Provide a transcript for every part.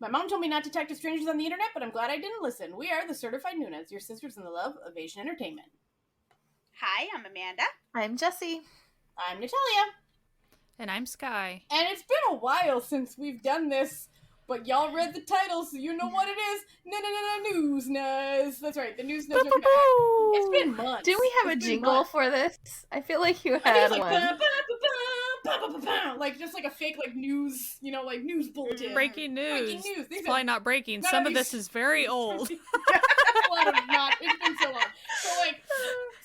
My mom told me not to talk to strangers on the internet, but I'm glad I didn't listen. We are the Certified Noonas, your sisters in the love of Asian entertainment. Hi, I'm Amanda. I'm Jessie. I'm Natalia. And I'm Sky. And it's been a while since we've done this, but y'all read the title, so you know what it is. Newsnas. That's right, the Newsnas are back. It's been months. Do we have a jingle for this? I feel like you had like, one. Like just like a fake like news, like news bulletin. Breaking news. Breaking news. It's probably not breaking. Some of this is very old. It's been so long.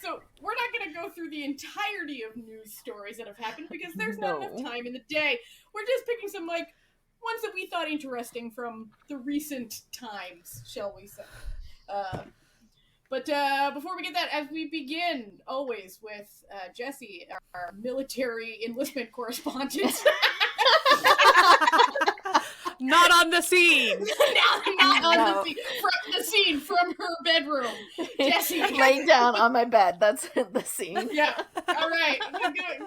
So we're not going to go through the entirety of news stories that have happened because there's not enough time in the day. We're just picking some ones that we thought interesting from the recent times, shall we say. But before we get that, as we begin, always with Jessie, our military enlistment correspondent. Not on the scene. not on the scene from her bedroom. Jessie, laying down on my bed. That's the scene. Yeah. All right.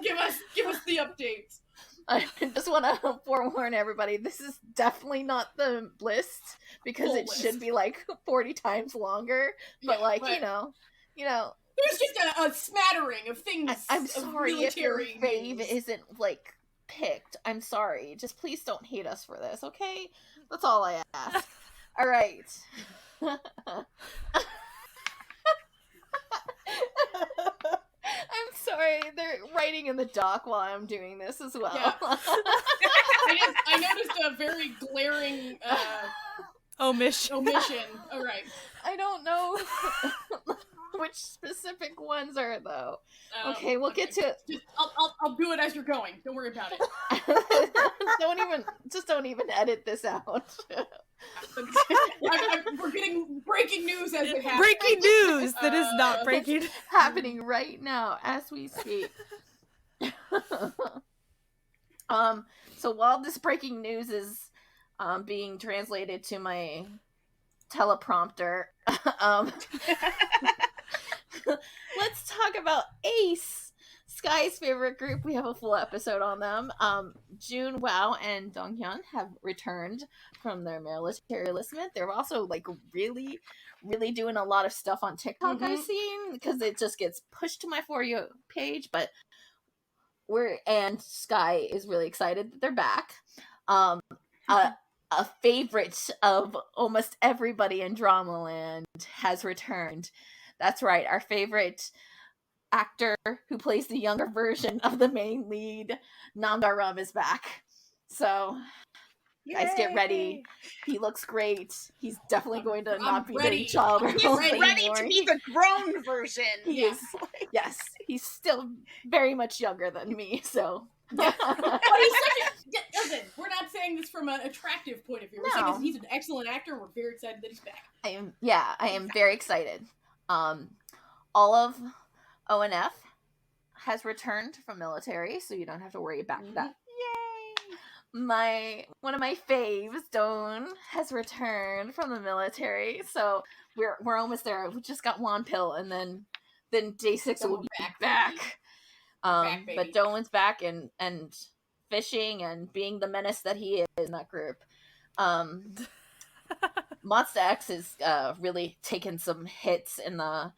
Give us the updates. I just want to forewarn everybody, this is definitely not the list, because Full it list. should be like 40 times longer, but you know. There's just a smattering of things. I'm sorry if your fave isn't, picked. I'm sorry. Just please don't hate us for this, okay? That's all I ask. All right. I'm sorry, they're writing in the dock while I'm doing this as well. Yeah. I noticed a very glaring omission. All right. I don't know which specific ones are though. Okay, we'll get to. I'll do it as you're going. Don't worry about it. Don't even edit this out. We're getting breaking news as it happens. Breaking news that is not breaking. It's happening right now as we speak. So while this breaking news is being translated to my teleprompter, let's talk about Ace, Sky's favorite group. We have a full episode on them. Jun, Wow, and Donghyun have returned from their military enlistment. They're also really, really doing a lot of stuff on TikTok. I've seen, because it just gets pushed to my For You page. But and Sky is really excited that they're back. A favorite of almost everybody in Dramaland has returned. That's right, our favorite actor who plays the younger version of the main lead, Nam Da-rum, is back. So, guys, get ready. He looks great. He's definitely going to not be the child role anymore. He's ready to be the grown version. He is. Yes, he's still very much younger than me, so... But he's listen, we're not saying this from an attractive point of view. We're saying he's an excellent actor, and we're very excited that he's back. I am very excited. All of ONF has returned from military, so you don't have to worry about that. Yay! One of my faves, Dawn, has returned from the military, so we're almost there. We just got Wonpil, and then day 6 will be back. But Dolan's back and fishing and being the menace that he is in that group. Monsta X is really taken some hits in the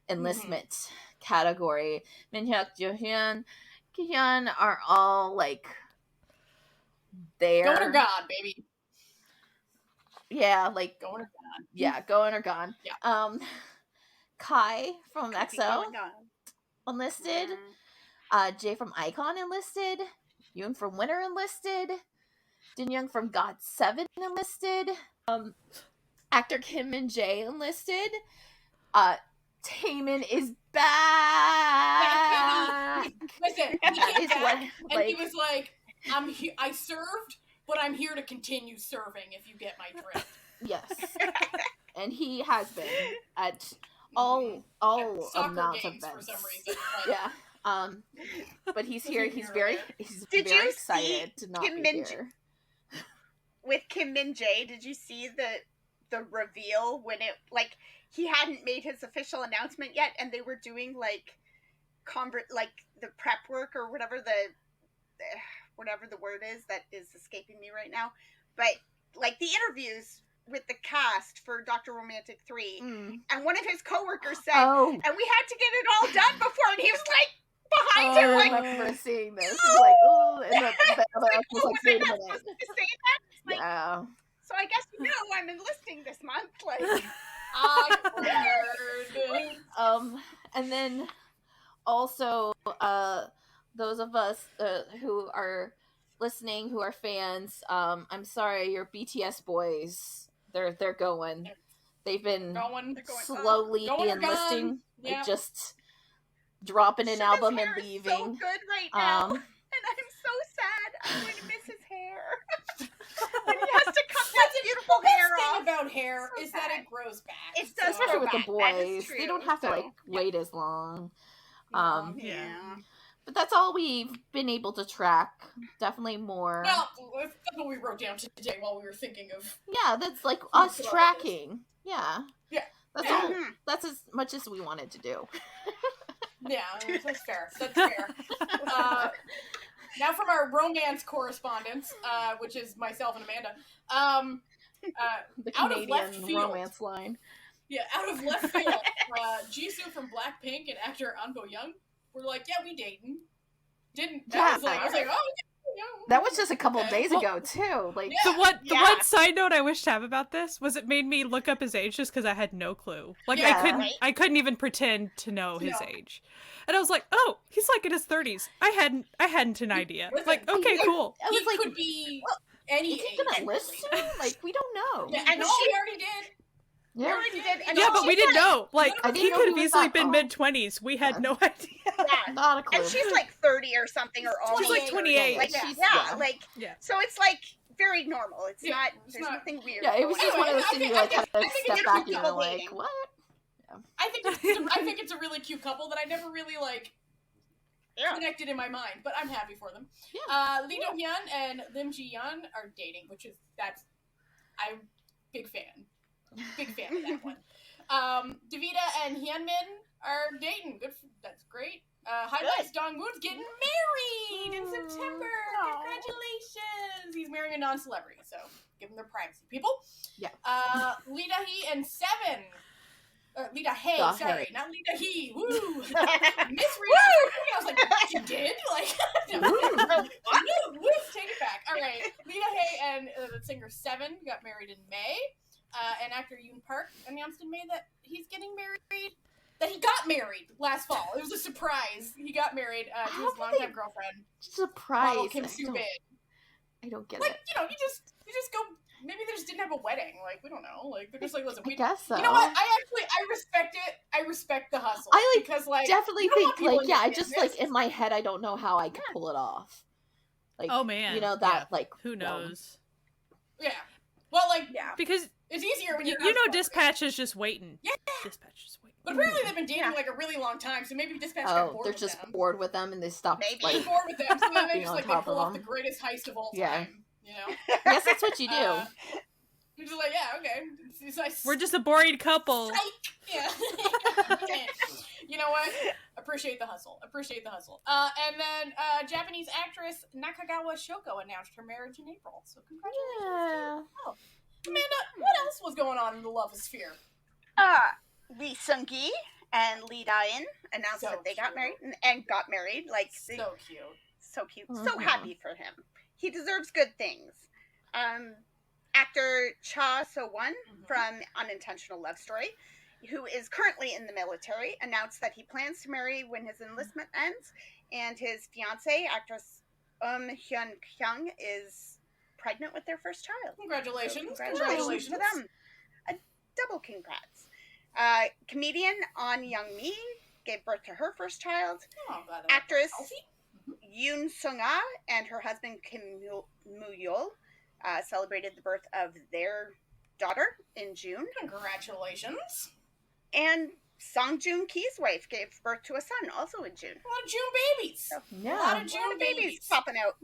enlistment category. Minhyuk, Johyun, Kihyun are all there. Going or gone, baby. Yeah, going or gone. Yeah, going or gone. Yeah. Kai from EXO enlisted. Jay from Icon enlisted. Yoon from Winter enlisted. Din Young from God 7 enlisted. Actor Kim Min Jae enlisted. Taemin is back. Listen, he came back, and he was like, I served, but I'm here to continue serving, if you get my drift. Yes. And he has been at all amounts of events. For some reason. Yeah. But he's here. He's very excited to not be here. With Kim Min Jae, did you see the reveal when it he hadn't made his official announcement yet, and they were doing the prep work or whatever the word is that is escaping me right now, but like the interviews with the cast for Dr. Romantic 3, and one of his coworkers said, and we had to get it all done before, and he was like behind him, like, I remember seeing this. He's like, oh, and the other actor was like, wait a minute. Supposed to say that? It's like, Yeah. so I guess I'm enlisting this month, like. And then also, those of us who are listening, who are fans, I'm sorry, your BTS boys, they're going. They've been slowly enlisting, like just dropping an album and leaving. So good right now, and I'm so sad. I'm going to miss his hair. And he has to cut that beautiful hair off. The thing about hair is that it grows back. It does Especially grow with back. the boys, they don't have to like wait as long. Yeah. But that's all we've been able to track. Definitely more. Well, that's what we wrote down today while we were thinking of. Yeah, that's like us tracking. Yeah. Yeah. That's all. That's as much as we wanted to do. Yeah, that's fair. That's fair. Now from our romance correspondents, which is myself and Amanda. The out of left Canadian field. romance line. Yeah, out of left field, Jisoo from Blackpink and actor Anbo Young were like, "Yeah, we dating." I was like, oh, yeah. That was just a couple of days ago too. Like the one side note I wish to have about this was it made me look up his age just because I had no clue. Like I couldn't even pretend to know his age, and I was like, oh, he's like in his 30s. I hadn't an idea. Like, okay, cool. I was He like, could be any is he age. gonna list soon? Like we don't know. Yeah, And no, she we already did. Yeah. already did. And Yeah, but we didn't know. Like, I didn't he know could he have was easily that been old. mid-20s. We had no idea. Yeah. Not a clue. And she's like 30 or something, or almost. She's like 28. Like, so it's like very normal. It's not. There's nothing weird. Yeah, it was just one of those things you like kind of step back and you're people like, dating. what? I think it's a really cute couple that I never really connected in my mind, but I'm happy for them. Yeah. Lee Do-hyun and Lim Ji-yeon are dating, I'm big fan. Big fan of that one. Davida and Hyunmin are dating. That's great. Highlights, Dongwoon's getting married in September. Congratulations. He's marrying a non-celebrity, so give them their privacy, people. Yeah. Lee Da-hee and Seven. Lee Da-hae, sorry, not Lee Da-hee. Woo! Misread. I was like, you did? Like, no. Woo, take it back. All right. Lee Da-hae and the singer Seven got married in May. And actor Yoon Park announced in May that he's getting married. That he got married last fall. It was a surprise. He got married to his longtime girlfriend. Surprise. Model Kim Soo-bin. I don't get it. You just go. Maybe they just didn't have a wedding. Like, we don't know. Like, they're just like, listen. I guess so. You know what? I respect it. I respect the hustle. I because definitely think I just in my head I don't know how I could pull it off. Like, oh man, who knows? Yeah. Well, because it's easier when you know Dispatch is just waiting. Yeah. Dispatch is waiting. But apparently they've been dating a really long time, so maybe Dispatch got bored they're with just them. bored with them and they stop. Maybe bored with them, so then they just on they top pull of off the them. greatest heist of all time. Yeah. You know. Yes, that's what you do. You're just like, yeah, okay. It's like, we're just a boring couple. Yeah. You know what? Appreciate the hustle. And then Japanese actress Nakagawa Shoko announced her marriage in April. So congratulations. Yeah. Oh. Amanda, what else was going on in the love sphere? Lee Seung-gi and Lee Da-in announced that they got married and got married. Like, so cute. So cute. So happy for him. He deserves good things. Actor Cha So-won from Unintentional Love Story, who is currently in the military, announced that he plans to marry when his enlistment ends, and his fiancée, actress Hyun-kyung, is pregnant with their first child. Congratulations. So congratulations to them. A double congrats. Comedian An Young-mi gave birth to her first child. Oh, actress Yoon Sung-ah and her husband Kim Moo-yeol celebrated the birth of their daughter in June. Congratulations. And Song Joong Ki's wife gave birth to a son also in June. A lot of June babies. So, yeah. A lot of June babies popping out.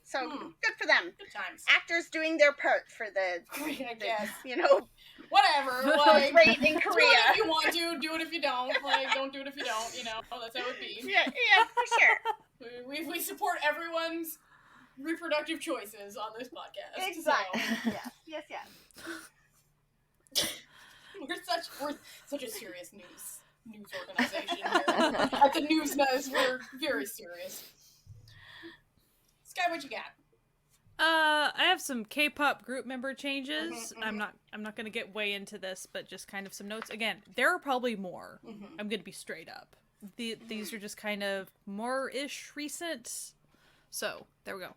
So good for them. Good times. Actors doing their part for the I guess. Whatever. Like, great in Korea. Do it if you want to, do it if you don't. Like, don't do it if you don't, that's how it would be. Yeah, for sure. We support everyone's reproductive choices on this podcast. Exactly. So. Yes. We're such a serious news organization here. At the Newsnas, we're very serious. Sky, what you got? I have some K-pop group member changes. I'm not gonna get way into this, but just kind of some notes. Again, there are probably more. I'm gonna be straight up. These are just kind of more-ish recent. So, there we go.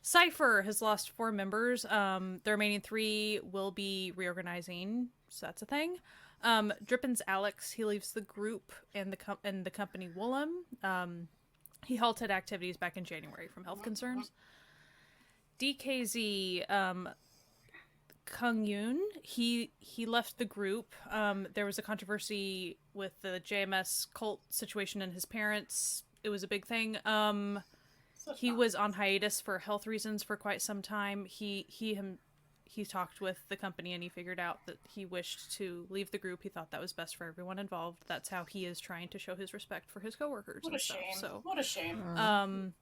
Cypher has lost 4 members. The remaining 3 will be reorganizing, so that's a thing. Drippin's Alex, he leaves the group and the company Woolham. He halted activities back in January from health concerns. DKZ, Kung Yoon, he left the group. There was a controversy with the JMS cult situation and his parents. It was a big thing. He was on hiatus for health reasons for quite some time. He talked with the company and he figured out that he wished to leave the group. He thought that was best for everyone involved. That's how he is trying to show his respect for his coworkers. What a shame. What a shame.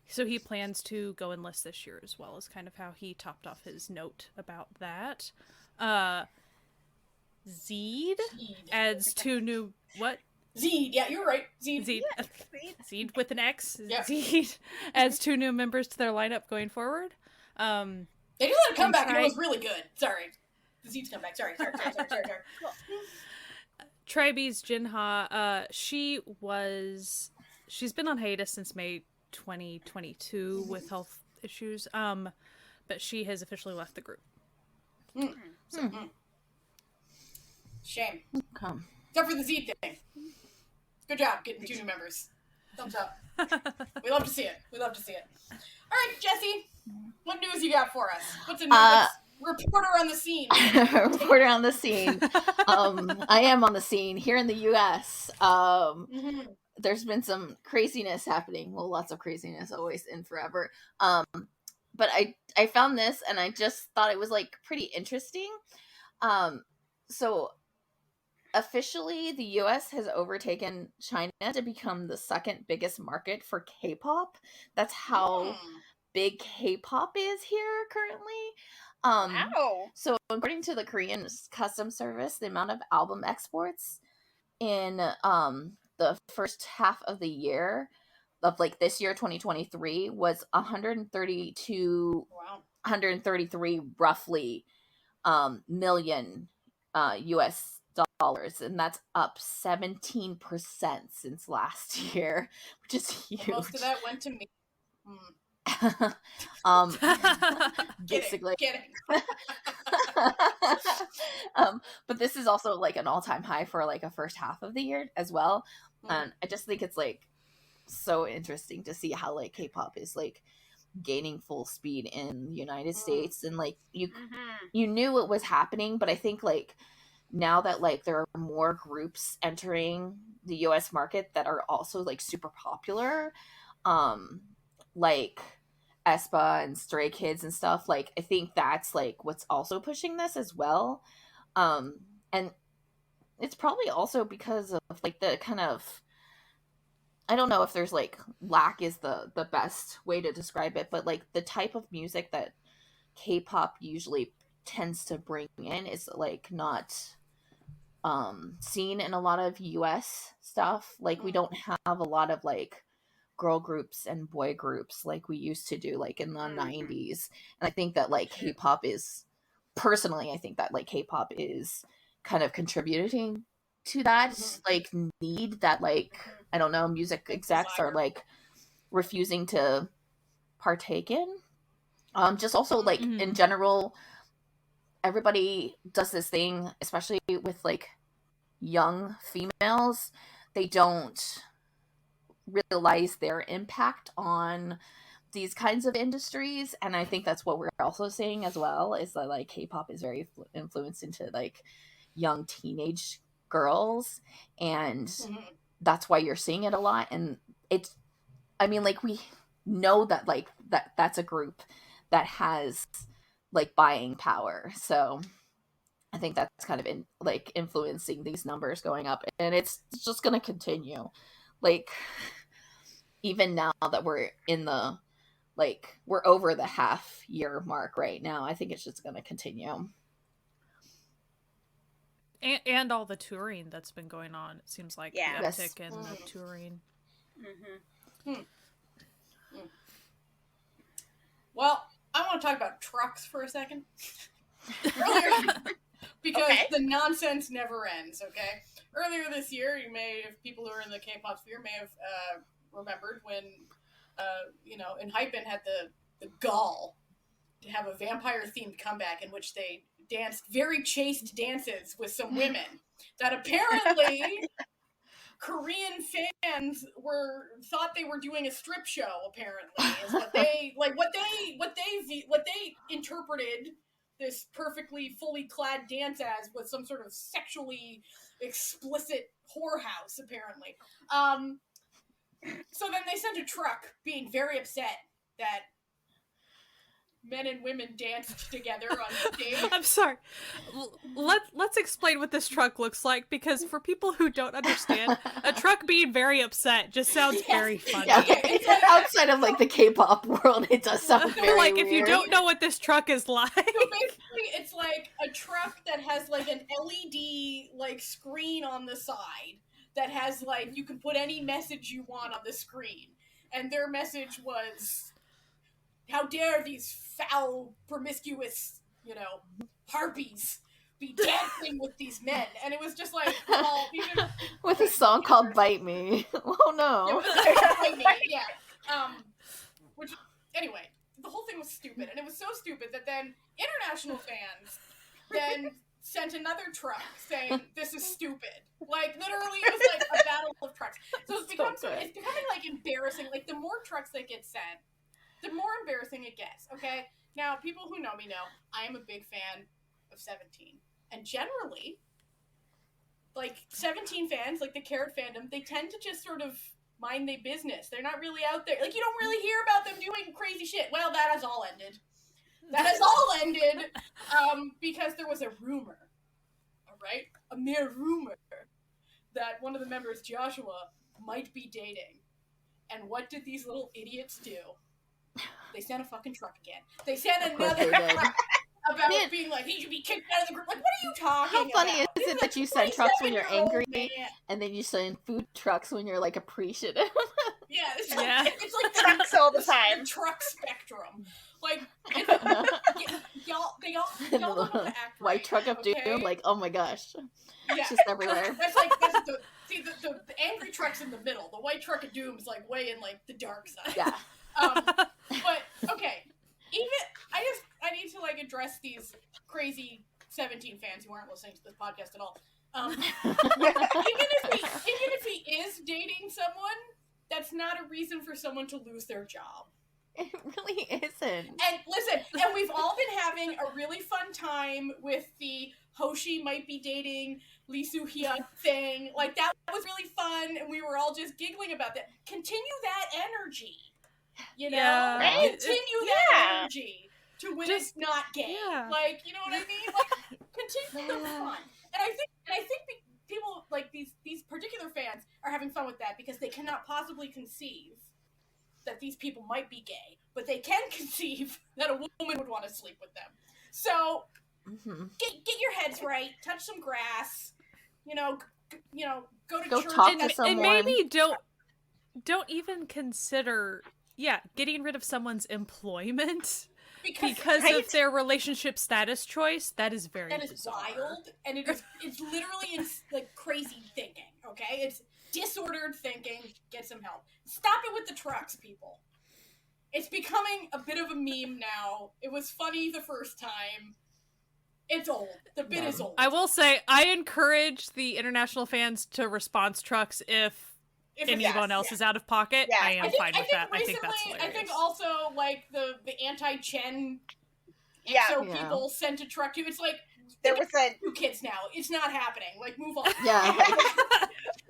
So he plans to go enlist this year as well, is kind of how he topped off his note about that. Zeed adds 2 new... What? Zeed, yeah, you're right. Zeed. Yeah, Zeed with an X. Yeah. Zeed adds 2 new members to their lineup going forward. They just had a comeback and it was really good. Sorry. The Zeed's comeback. Sorry. Cool. Tribe's Jinha, she's been on hiatus since May 2022 with health issues, but she has officially left the group. Shame. Okay. Except for the Zeed thing. Good job getting 2 new members. Thumbs up. We love to see it. All right, Jessie, what news you got for us? What's a new reporter on the scene? Reporter on the scene. I am on the scene here in the U.S. There's been some craziness happening. Well, lots of craziness always and forever. But I found this and I just thought it was like pretty interesting. So officially the US has overtaken China to become the second biggest market for K-pop. That's how big K-pop is here currently. Wow. So according to the Korean Customs Service, the amount of album exports in the first half of the year of like this year 2023 was 133 roughly million US dollars, and that's up 17% since last year, which is huge. Most of that went to me. Basically. Kidding. But this is also like an all-time high for like a first half of the year as well. And I just think it's like so interesting to see how like K-pop is like gaining full speed in the United States, and like you knew it was happening, but I think like now that like there are more groups entering the US market that are also like super popular, like aespa and Stray Kids and stuff, like I think that's like what's also pushing this as well. And it's probably also because of like the kind of, I don't know if there's like lack is the best way to describe it, but like the type of music that K-pop usually tends to bring in is like not seen in a lot of US stuff. Like we don't have a lot of like girl groups and boy groups like we used to do like in the 90s. And I think that like K-pop is, personally I think that like K-pop is kind of contributing to that like need that like, I don't know, music execs are like refusing to partake in. Just also like in general, everybody does this thing, especially with like young females, they don't realize their impact on these kinds of industries. And I think that's what we're also seeing as well, is that like K-pop is very influenced into like young teenage girls, and that's why you're seeing it a lot. And it's, I mean, like we know that like that's a group that has like buying power, so I think that's kind of like influencing these numbers going up, and it's just going to continue. Like even now that we're in the like we're over the half-year mark right now. I think it's just going to continue. And all the touring that's been going on. It seems like the uptick in the touring. Well, I want to talk about trucks for a second. Earlier, because the nonsense never ends, okay? Earlier this year, you may have, people who are in the K-pop sphere may have remembered when, in Hypen had the gall to have a vampire-themed comeback in which they danced very chaste dances with some women that apparently Korean fans thought they were doing a strip show. Apparently, is what they interpreted this perfectly fully clad dance as was some sort of sexually explicit whorehouse. Apparently, so then they sent a truck being very upset that men and women danced together on stage. I'm sorry. Let's explain what this truck looks like, because for people who don't understand, a truck being very upset just sounds very funny. Yeah, it's like, outside of like the K-pop world, it does sound very like weird. If you don't know what this truck is like. So basically, it's like a truck that has like an LED like screen on the side that has like you can put any message you want on the screen, and their message was, "How dare these foul, promiscuous, harpies be dancing with these men?" And it was just like, well, even with a song called "Bite Me." Oh no! Bite Me, yeah. Which anyway, the whole thing was stupid, and it was so stupid that then international fans then sent another truck saying this is stupid. Like literally, it was like a battle of trucks. So it's becoming like embarrassing. Like the more trucks that get sent, the more embarrassing it gets, okay? Now, people who know me know I am a big fan of 17. And generally, like, 17 fans, like the Carrot fandom, they tend to just sort of mind their business. They're not really out there. Like, you don't really hear about them doing crazy shit. Well, that has all ended. That has all ended because there was a rumor, all right? A mere rumor that one of the members, Joshua, might be dating. And what did these little idiots do? They sent a fucking truck again. They sent another truck about being like, he should be kicked out of the group. Like, what are you talking about? How funny is it that you send trucks when you're angry, and then you send food trucks when you're, like, appreciative? Yeah, it's like the trucks all the time. Truck spectrum. Like, y'all don't know how to act right. White truck of doom, like, oh my gosh. Yeah. It's just everywhere. That's the angry truck's in the middle. The white truck of doom is, like, way in, like, the dark side. Yeah. But okay, I need to like address these crazy 17 fans who aren't listening to this podcast at all. Even if he is dating someone, that's not a reason for someone to lose their job. It really isn't. And listen, and we've all been having a really fun time with the Hoshi might be dating Lee Soo-hyun thing. Like that was really fun, and we were all just giggling about that. Continue that energy. Right? Continue that energy to when it's not gay. Yeah. Like, you know what I mean? Like, continue the fun. And I think people like these particular fans are having fun with that because they cannot possibly conceive that these people might be gay, but they can conceive that a woman would want to sleep with them. So get your heads right, touch some grass, go to go church talk to someone. And maybe don't even consider getting rid of someone's employment because of their relationship status choice. That is very bizarre. Wild, and it's literally like crazy thinking. Okay, it's disordered thinking. Get some help. Stop it with the trucks, people. It's becoming a bit of a meme now. It was funny the first time. It's old. The bit is old. I will say, I encourage the international fans to response trucks if anyone else is out of pocket. Yeah. I am fine with that. Recently, I think that's hilarious. I think also like the anti-Chen people sent a truck to. It's like there was two kids now. It's not happening. Like move on. Yeah.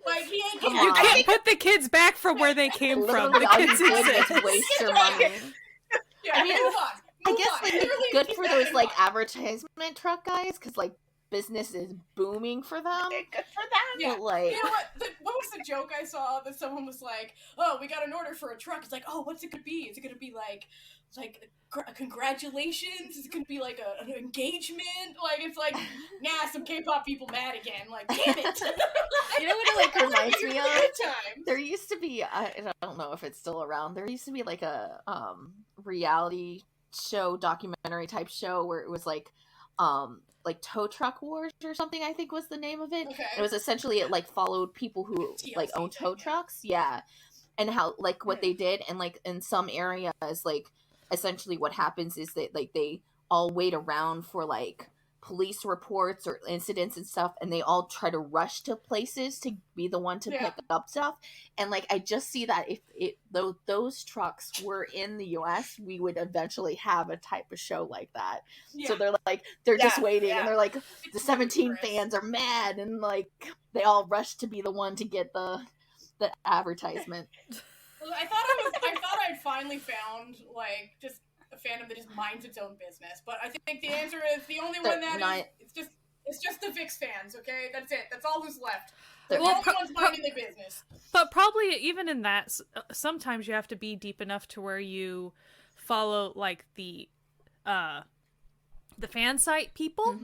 Like he ain't Come getting. You can't put the kids back from where they came from. The all you kids did exist. was waste your money. Yeah, I mean, move on. I guess like it's good for those like advertisement truck guys, because like business is booming for them. Good for them. Yeah. But, like, you know what? What was the joke I saw that someone was like, "Oh, we got an order for a truck." It's like, "Oh, what's it gonna be? Is it gonna be like congratulations? Is it gonna be like an engagement?" Like, it's like, nah, some K-pop people mad again. Like, damn it. You know what it like reminds me of? Time. There used to be, I don't know if it's still around, there used to be like a reality show, documentary type show where it was like Tow Truck Wars or something, I think was the name of it. Okay. It was essentially, it like followed people who TLC like own tow thing, trucks. Yeah. And how like what they did, and like in some areas, like essentially what happens is that like they all wait around for like police reports or incidents and stuff, and they all try to rush to places to be the one to pick up stuff. And like I just see that if those trucks were in the US, we would eventually have a type of show like that. So they're just waiting, and they're like, the 17 fans are mad, and like they all rush to be the one to get the advertisement. Well, I thought I'd finally found like just a fandom that just minds its own business, but I think the answer is the only one that is it's just the VIX fans. Okay, that's it. That's all who's left. The only ones minding their business. But probably even in that, sometimes you have to be deep enough to where you follow like the fan site people,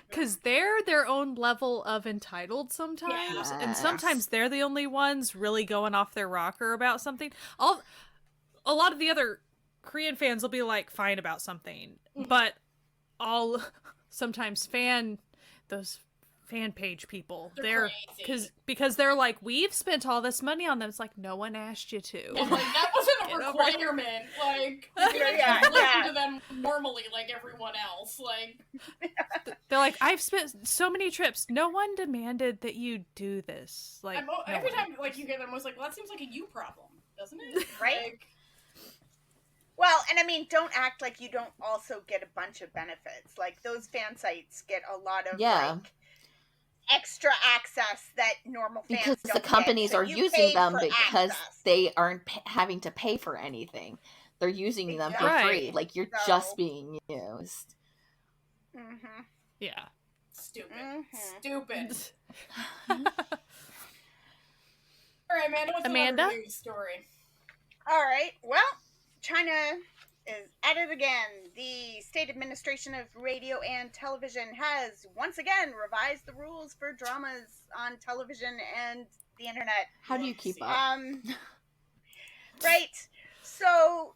because they're their own level of entitled sometimes, and sometimes they're the only ones really going off their rocker about something. A lot of the other Korean fans will be like fine about something, but sometimes those fan page people, they're because they're like, we've spent all this money on them. It's like, no one asked you to. Yeah, like, that wasn't a requirement. Like, listen to them normally, like everyone else. Like, they're like, I've spent so many trips. No one demanded that you do this. Like, every time like you hear them, I was like, well, that seems like a you problem, doesn't it? Right. Like, well, and I mean, don't act like you don't also get a bunch of benefits. Like, those fan sites get a lot of like extra access that normal fans because don't the companies get. So are using them because access. they aren't having to pay for anything. They're using them for free. Like, you're just being used. Yeah. Stupid. All right, Amanda. What's Amanda? another news story? All right. Well, China is at it again. The State Administration of Radio and Television has once again revised the rules for dramas on television and the internet. How do you keep up? Right. So,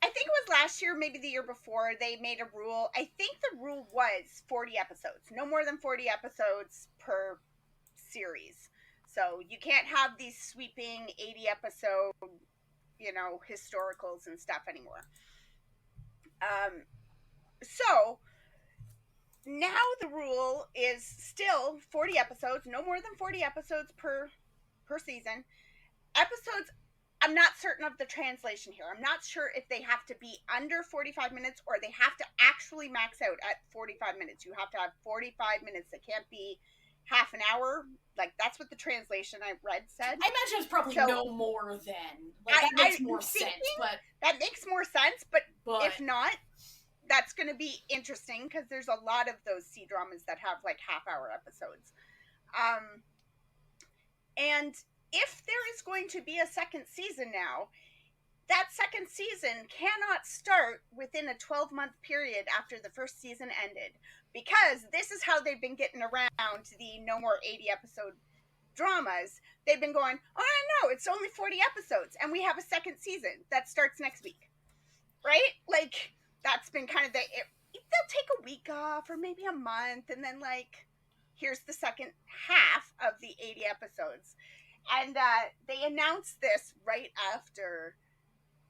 I think it was last year, maybe the year before, they made a rule. I think the rule was 40 episodes. No more than 40 episodes per series. So, you can't have these sweeping 80 episode, historicals and stuff anymore. So now the rule is still 40 episodes, no more than 40 episodes per season. Episodes, I'm not certain of the translation here. I'm not sure if they have to be under 45 minutes or they have to actually max out at 45 minutes. You have to have 45 minutes. It can't be half an hour. Like, that's what the translation I read said. I imagine it's probably no more than. Like, that makes more sense. But that makes more sense, but if not, that's going to be interesting because there's a lot of those C-dramas that have like half-hour episodes. And if there is going to be a second season now, that second season cannot start within a 12-month period after the first season ended, because this is how they've been getting around the no more 80-episode dramas. They've been going, oh no, it's only 40 episodes, and we have a second season that starts next week, right? Like, that's been kind of they'll take a week off or maybe a month, and then like, here's the second half of the 80 episodes. And they announced this right after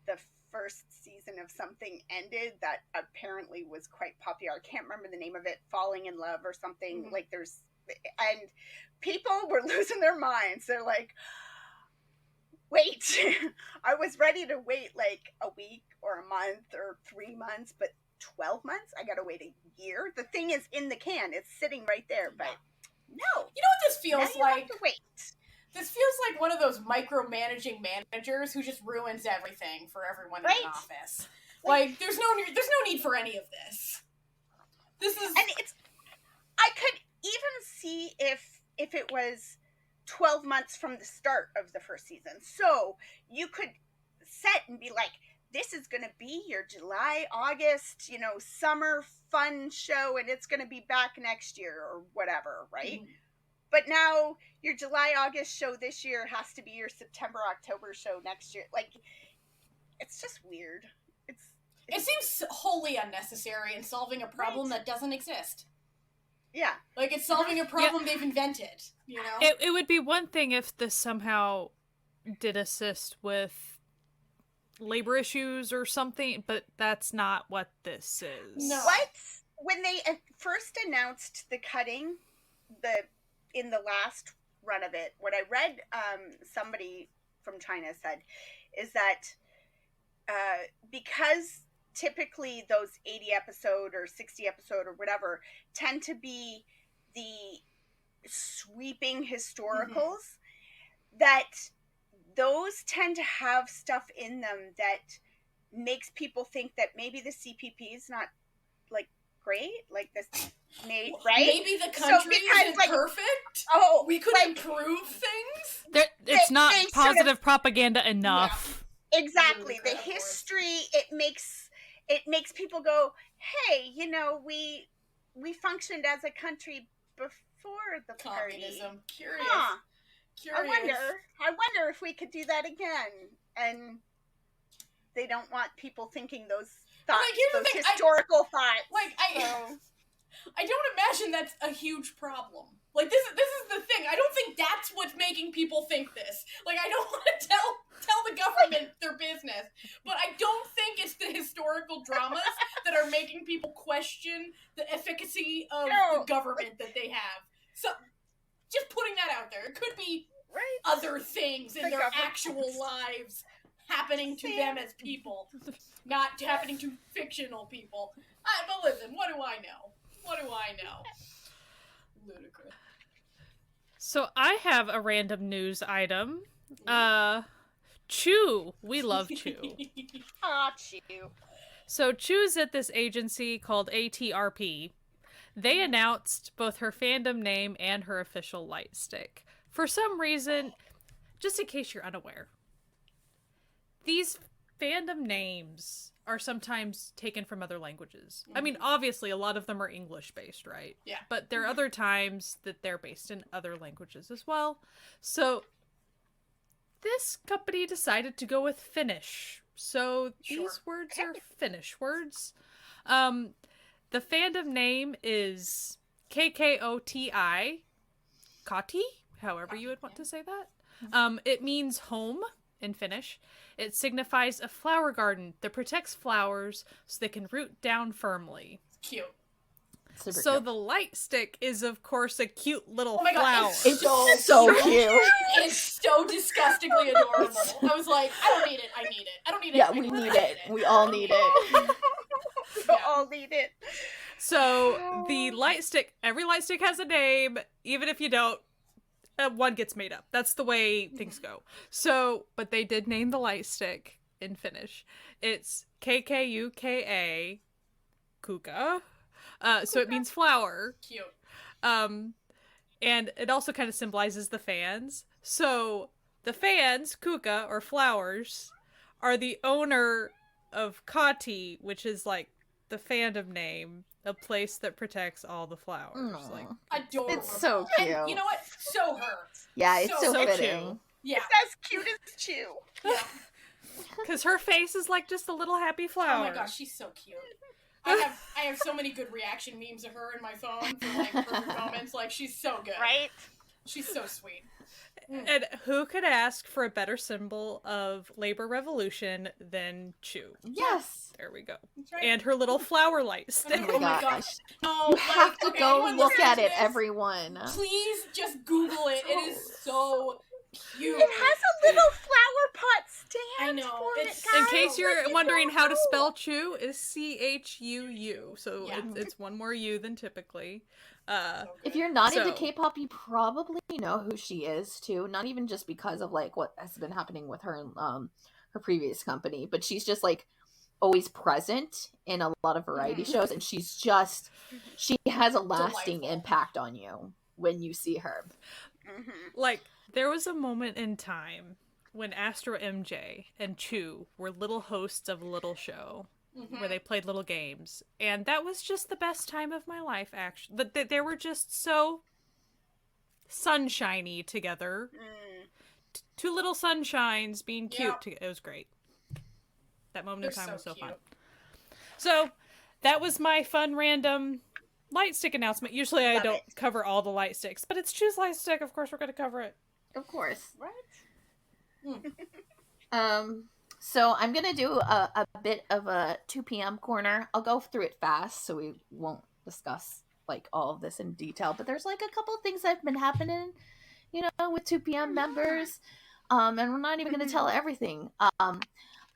the first season of something ended that apparently was quite popular. I can't remember the name of it, Falling in Love or something. Mm-hmm. Like, and people were losing their minds. They're like, wait, I was ready to wait like a week or a month or 3 months, but 12 months? I gotta wait a year? The thing is in the can. It's sitting right there, but no. You know what this feels now like? You have to wait. This feels like one of those micromanaging managers who just ruins everything for everyone in the office. Like, there's no need for any of this. This is, and I could if it was 12 months from the start of the first season. So you could set and be like, this is going to be your July, August, summer fun show, and it's going to be back next year or whatever, right? Mm-hmm. But now your July, August show this year has to be your September, October show next year. Like, it's just weird. It seems wholly unnecessary in solving a problem that doesn't exist. Yeah. Like, it's solving a problem they've invented, It would be one thing if this somehow did assist with labor issues or something, but that's not what this is. No. When they first announced the cutting, in the last run of it, what I read somebody from China said is that because typically those 80 episode or 60 episode or whatever tend to be the sweeping historicals, that those tend to have stuff in them that makes people think that maybe the CPP is not like great, like this, right? Maybe the country isn't perfect. Oh, we could improve things. It's not positive propaganda enough. Yeah. Exactly. The history, it makes people go, hey, we functioned as a country before the communism. Party. Curious. I wonder if we could do that again. And they don't want people thinking those thoughts, those historical thoughts. I don't imagine that's a huge problem. Like, this is the thing. I don't think that's what's making people think this. Like, I don't want to tell the government their business, but I don't think it's the historical dramas that are making people question the efficacy of the government that they have. So, just putting that out there. It could be other things in their actual lives happening to them as people, not happening to fictional people. But listen, what do I know? Ludicrous. So I have a random news item. Chew. We love Chew. Chew. So Chew's at this agency called ATRP. They announced both her fandom name and her official light stick. For some reason, just in case you're unaware, these fandom names are sometimes taken from other languages. I mean, obviously, a lot of them are English-based, right? Yeah. But there are other times that they're based in other languages as well. So this company decided to go with Finnish. So these words are Finnish words. The fandom name is KKOTI, Kati, however you would want to say that. It means home in Finnish. It signifies a flower garden that protects flowers so they can root down firmly. Cute. Super cute. The light stick is, of course, a cute little flower. God, it's so cute. It's so disgustingly adorable. I was like, I don't need it. I need it. I don't need it. Yeah, we need it. We all need it. We all need it. So the light stick, every light stick has a name, even if you don't. One gets made up. That's the way things go. So, but they did name the light stick in Finnish. It's KKUKA Kuka. So it means flower. Cute. And it also kind of symbolizes the fans. So the fans, Kuka, or flowers, are the owner of Kati, which is like the fandom name, a place that protects all the flowers. Aww. Like, adorable. It's so cute. And you know what? So her. Yeah, it's so fitting. Cute. Yeah. It's as cute as Chew. Yeah. Because her face is like just a little happy flower. Oh my gosh, she's so cute. I have so many good reaction memes of her in my phone for like perfect moments. Like, she's so good. Right? She's so sweet. And who could ask for a better symbol of labor revolution than Chew? Yes. There we go. That's right. And her little flower light stick. Oh my gosh. No, You have to go anyone look listening at to it, this, everyone. Please just Google it. It is so cute. It has a little flower pot stand I know, for it's- it, guys. In case you're Like, wondering how to so spell Chew, is CHUU. So Yeah. it's one more U than typically. So If good. you're not into So- K-pop, you probably know who she is too. Not even just because of like what has been happening with her and her previous company, but she's just like always present in a lot of variety shows, and she has a lasting Delightful. impact on you. when you see her. Like, there was a moment in time when Astro MJ and Chu were little hosts of a little show where they played little games, and that was just the best time of my life, actually. They were just so sunshiny together. Two little sunshines being cute together. It was great. That moment in time was so fun. So, that was my fun random light stick announcement. Usually I don't cover all the light sticks, but it's Choose Light Stick. Of course we're going to cover it. Of course. Right? So I'm going to do a bit of a 2 p.m. corner. I'll go through it fast so we won't discuss like all of this in detail, but there's like a couple of things that have been happening, you know, with 2 p.m. members. And we're not even going to tell everything.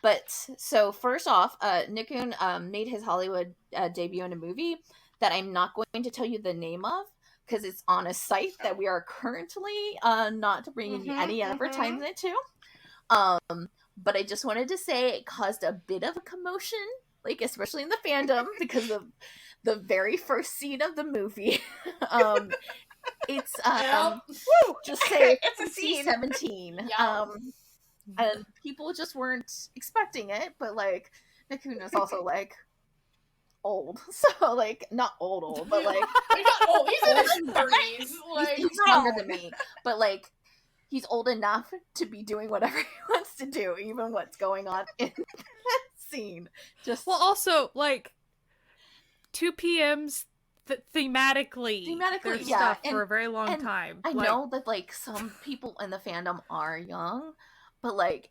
But so first off, Nickun made his Hollywood debut in a movie that I'm not going to tell you the name of because it's on a site that we are currently not bringing any advertisement to. But I just wanted to say it caused a bit of a commotion, like especially in the fandom because of the very first scene of the movie. It's just say it's a scene. 17. And people just weren't expecting it, but like Nickun is also like old, so like not old, but like he's not old. He's in his 30s. Like he's younger than me, but like he's old enough to be doing whatever he wants to do, even what's going on in that scene. Just also like 2 p.m.'s thematically their stuff for a very long time. I know that like some people in the fandom are young, but like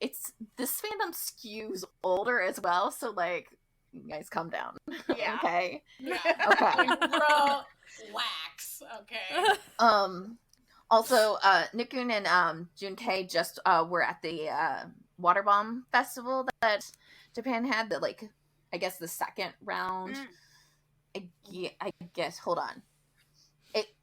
this fandom skews older as well, so like you guys calm down. Yeah. Okay. Yeah. Okay. Relax. Okay. Also, Nickun and Junkei just were at the Water Bomb Festival that Japan had. That like, I guess the second round. I guess. Hold on.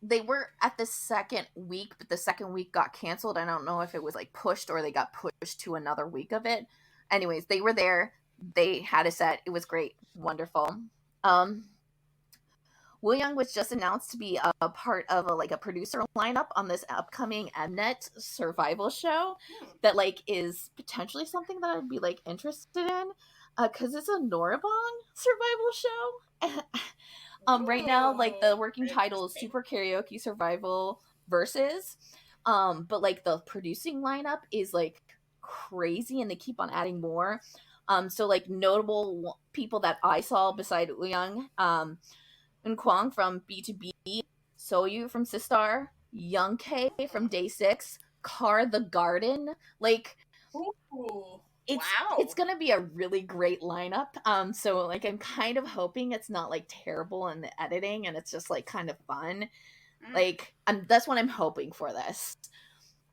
They were at the second week, but the second week got canceled. I don't know if it was like pushed or they got pushed to another week of it. Anyways, they were there. They had a set. It was great. Wonderful. Will Young was just announced to be a part of a producer lineup on this upcoming Evnne survival show that like is potentially something that I'd be like interested in because it's a Norabong survival show. Right now, like the working title is Super Karaoke Survival Versus, but like the producing lineup is like crazy and they keep on adding more. So like notable people that I saw beside Uyang, and Kwang from B2B, Soyu from Sistar, Young K from Day 6, Car the Garden. Like, it's gonna be a really great lineup. So like I'm kind of hoping it's not like terrible in the editing and it's just like kind of fun. Like that's what I'm hoping for this.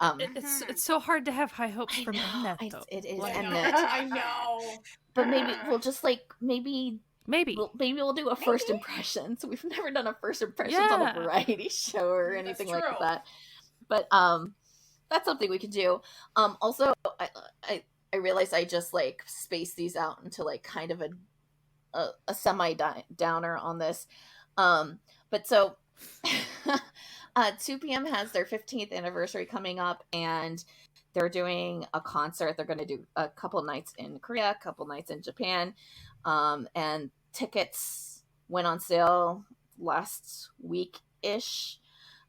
It's so hard to have high hopes from Evnne, though. It is Evnne. Evnne. I know. But maybe we'll just like maybe we'll do a first impression. So we've never done a first impressions on a variety show or anything like that. But that's something we could do. Also, I realized I just like spaced these out into like kind of a semi downer on this. But so 2 p.m. has their 15th anniversary coming up, and they're doing a concert. They're going to do a couple nights in Korea, a couple nights in Japan. And tickets went on sale last week-ish.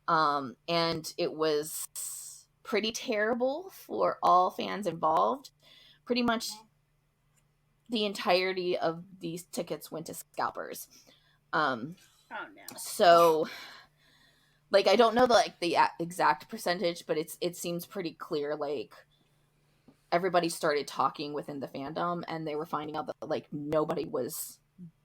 And it was pretty terrible for all fans involved. Pretty much the entirety of these tickets went to scalpers. Oh no. So like I don't know the exact percentage, but it seems pretty clear. Like everybody started talking within the fandom, and they were finding out that like nobody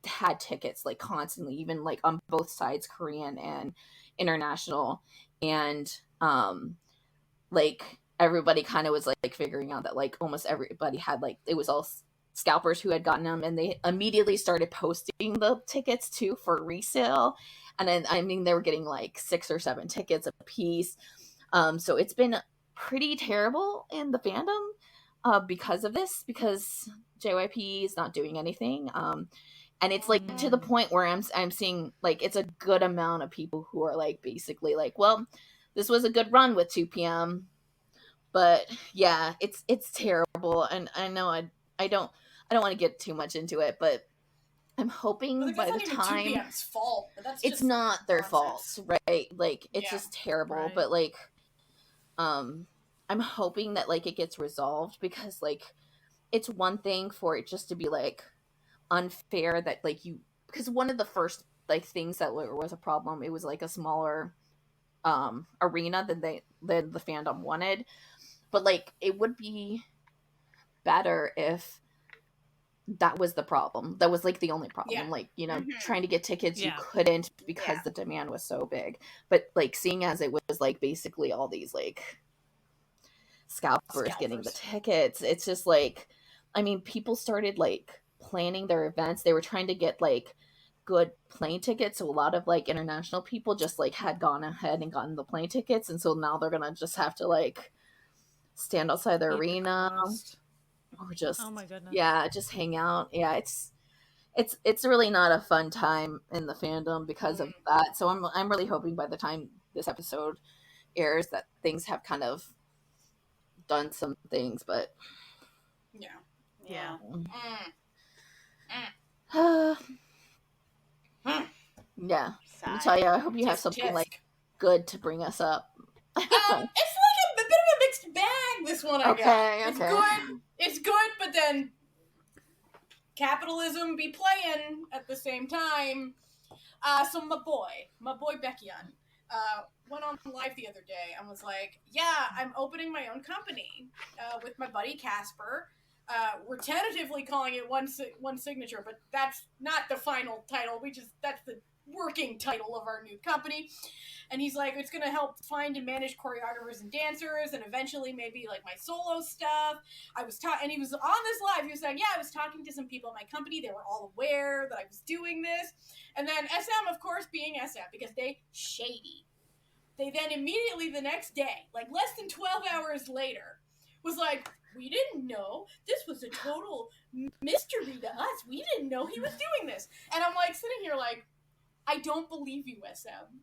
had tickets like constantly, even like on both sides, Korean and international, and like everybody kind of was like figuring out that like almost everybody had like it was all scalpers who had gotten them, and they immediately started posting the tickets too for resale. And then I mean they were getting like 6 or 7 tickets a piece. So it's been pretty terrible in the fandom because of this, because JYP is not doing anything. And it's like to the point where I'm seeing like it's a good amount of people who are like basically like, well, this was a good run with 2 p.m. But yeah, it's terrible, and I know I don't want to get too much into it, but I'm hoping by the time 2 p.m.'s fault, but that's it's just not their nonsense. fault, right? Like it's just terrible, Right. but like I'm hoping that like it gets resolved, because like it's one thing for it just to be like unfair that like you, because one of the first like things that was a problem, it was like a smaller arena than the fandom wanted, but like it would be better if that was the problem. That was like the only problem. Yeah. Like, you know, trying to get tickets, you Yeah. couldn't because the demand was so big. But like seeing as it was like basically all these like scalpers getting the tickets, it's just like, I mean, people started like planning their events. They were trying to get like good plane tickets. So a lot of like international people just like had gone ahead and gotten the plane tickets, and so now they're gonna just have to like stand outside the arena. Or just, oh my goodness, yeah, just hang out. Yeah, it's really not a fun time in the fandom because of that. So I'm really hoping by the time this episode airs that things have kind of done some things, but yeah. Yeah, Natalia, I hope you have something like good to bring us up. It's like a bit of a mixed bag, this one I got. It's good, but then capitalism be playing at the same time. So my boy Beckian, went on live the other day and was like, yeah, I'm opening my own company with my buddy Casper. We're tentatively calling it one signature, but that's not the final title. That's the working title of our new company. And he's like, it's going to help find and manage choreographers and dancers, and eventually maybe like my solo stuff. And he was on this live. He was like, yeah, I was talking to some people at my company. They were all aware that I was doing this. And then SM, of course, being SM, because they shady. They then immediately the next day, like less than 12 hours later, was like, we didn't know. This was a total mystery to us. We didn't know he was doing this. And I'm like sitting here like, I don't believe you, SM.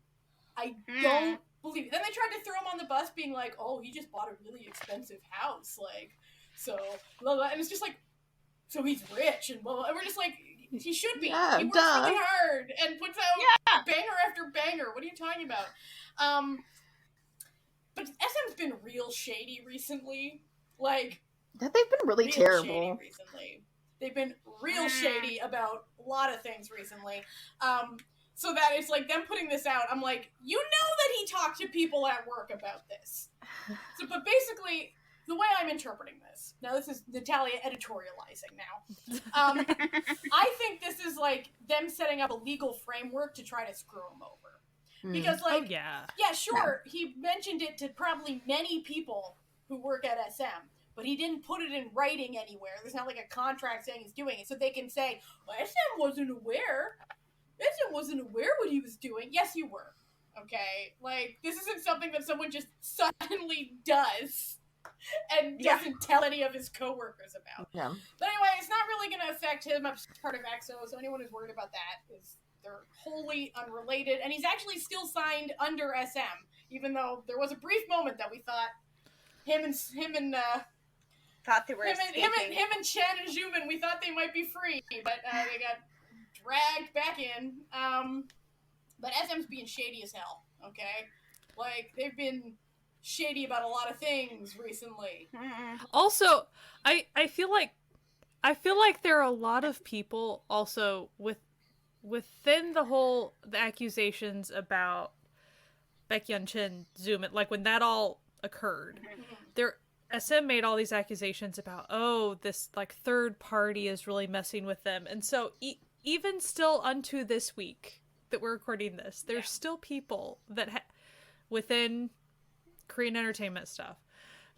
I don't believe it. Then they tried to throw him on the bus being like, oh, he just bought a really expensive house. Like, so, blah, blah. And it's just like, so he's rich and blah, blah. And we're just like, he should be. Yeah, he works really hard and puts out banger after banger. What are you talking about? But SM's been real shady recently. Like, they've been really terrible recently. They've been real shady about a lot of things recently. So that it's like them putting this out, I'm like, you know that he talked to people at work about this. So, but basically, the way I'm interpreting this, now this is Natalia editorializing now. I think this is like them setting up a legal framework to try to screw him over. Because like, he mentioned it to probably many people who work at SM, but he didn't put it in writing anywhere. There's not like a contract saying he's doing it, so they can say, well, SM wasn't aware. SM wasn't aware what he was doing. Yes, you were. Okay? Like, this isn't something that someone just suddenly does and doesn't tell any of his coworkers about. Yeah. But anyway, it's not really going to affect him as part of AXO, so anyone who's worried about that is they're wholly unrelated. And he's actually still signed under SM, even though there was a brief moment that we thought him and thought they were him and Chen and Zhuman, we thought they might be free, but they got dragged back in. But SM's being shady as hell, okay? Like, they've been shady about a lot of things recently. Also, I feel like there are a lot of people also within the accusations about Baekhyun, Chen, Zhuman, like when that all occurred, SM made all these accusations about, oh, this like third party is really messing with them, and so even still unto this week that we're recording this, there's still people that within Korean entertainment stuff,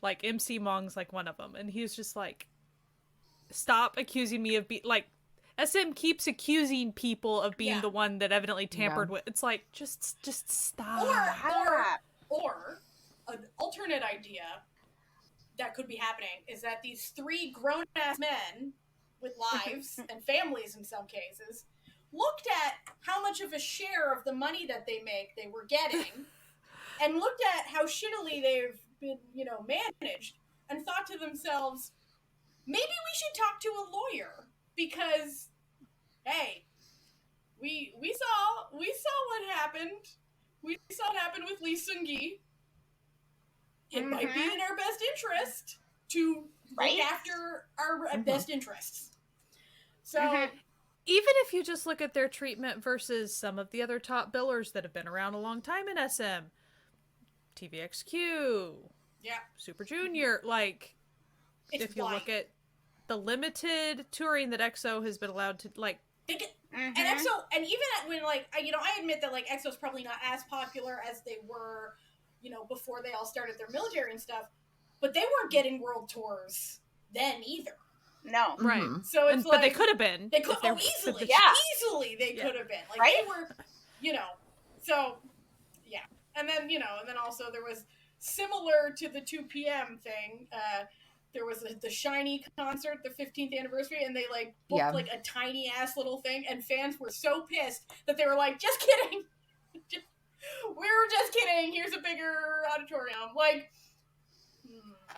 like MC Mong's like one of them, and he's just like, stop accusing me of like, SM keeps accusing people of being the one that evidently tampered with. It's like, just stop. Or an alternate idea that could be happening is that these three grown-ass men with lives and families in some cases, looked at how much of a share of the money that they make they were getting, and looked at how shittily they've been, managed, and thought to themselves, maybe we should talk to a lawyer, because, hey, we saw what happened. We saw it happen with Lee Seung-gi. It might be in our best interest to look after our best interests. So, even if you just look at their treatment versus some of the other top billers that have been around a long time in SM, TVXQ, Super Junior, like, it's if you look at the limited touring that EXO has been allowed to, like, and EXO, and even when, like, I admit that, like, EXO's probably not as popular as they were, before they all started their military and stuff, but they weren't getting world tours then either. No. Right. So it's but they could have been. They could easily. Easily they could have been. Like, they were, so, yeah. And then, and then also there was, similar to the 2 p.m. thing, there was the Shiny concert, the 15th anniversary, and they, like, booked, like, a tiny-ass little thing, and fans were so pissed that they were like, just kidding! We were just kidding! Here's a bigger auditorium. Like,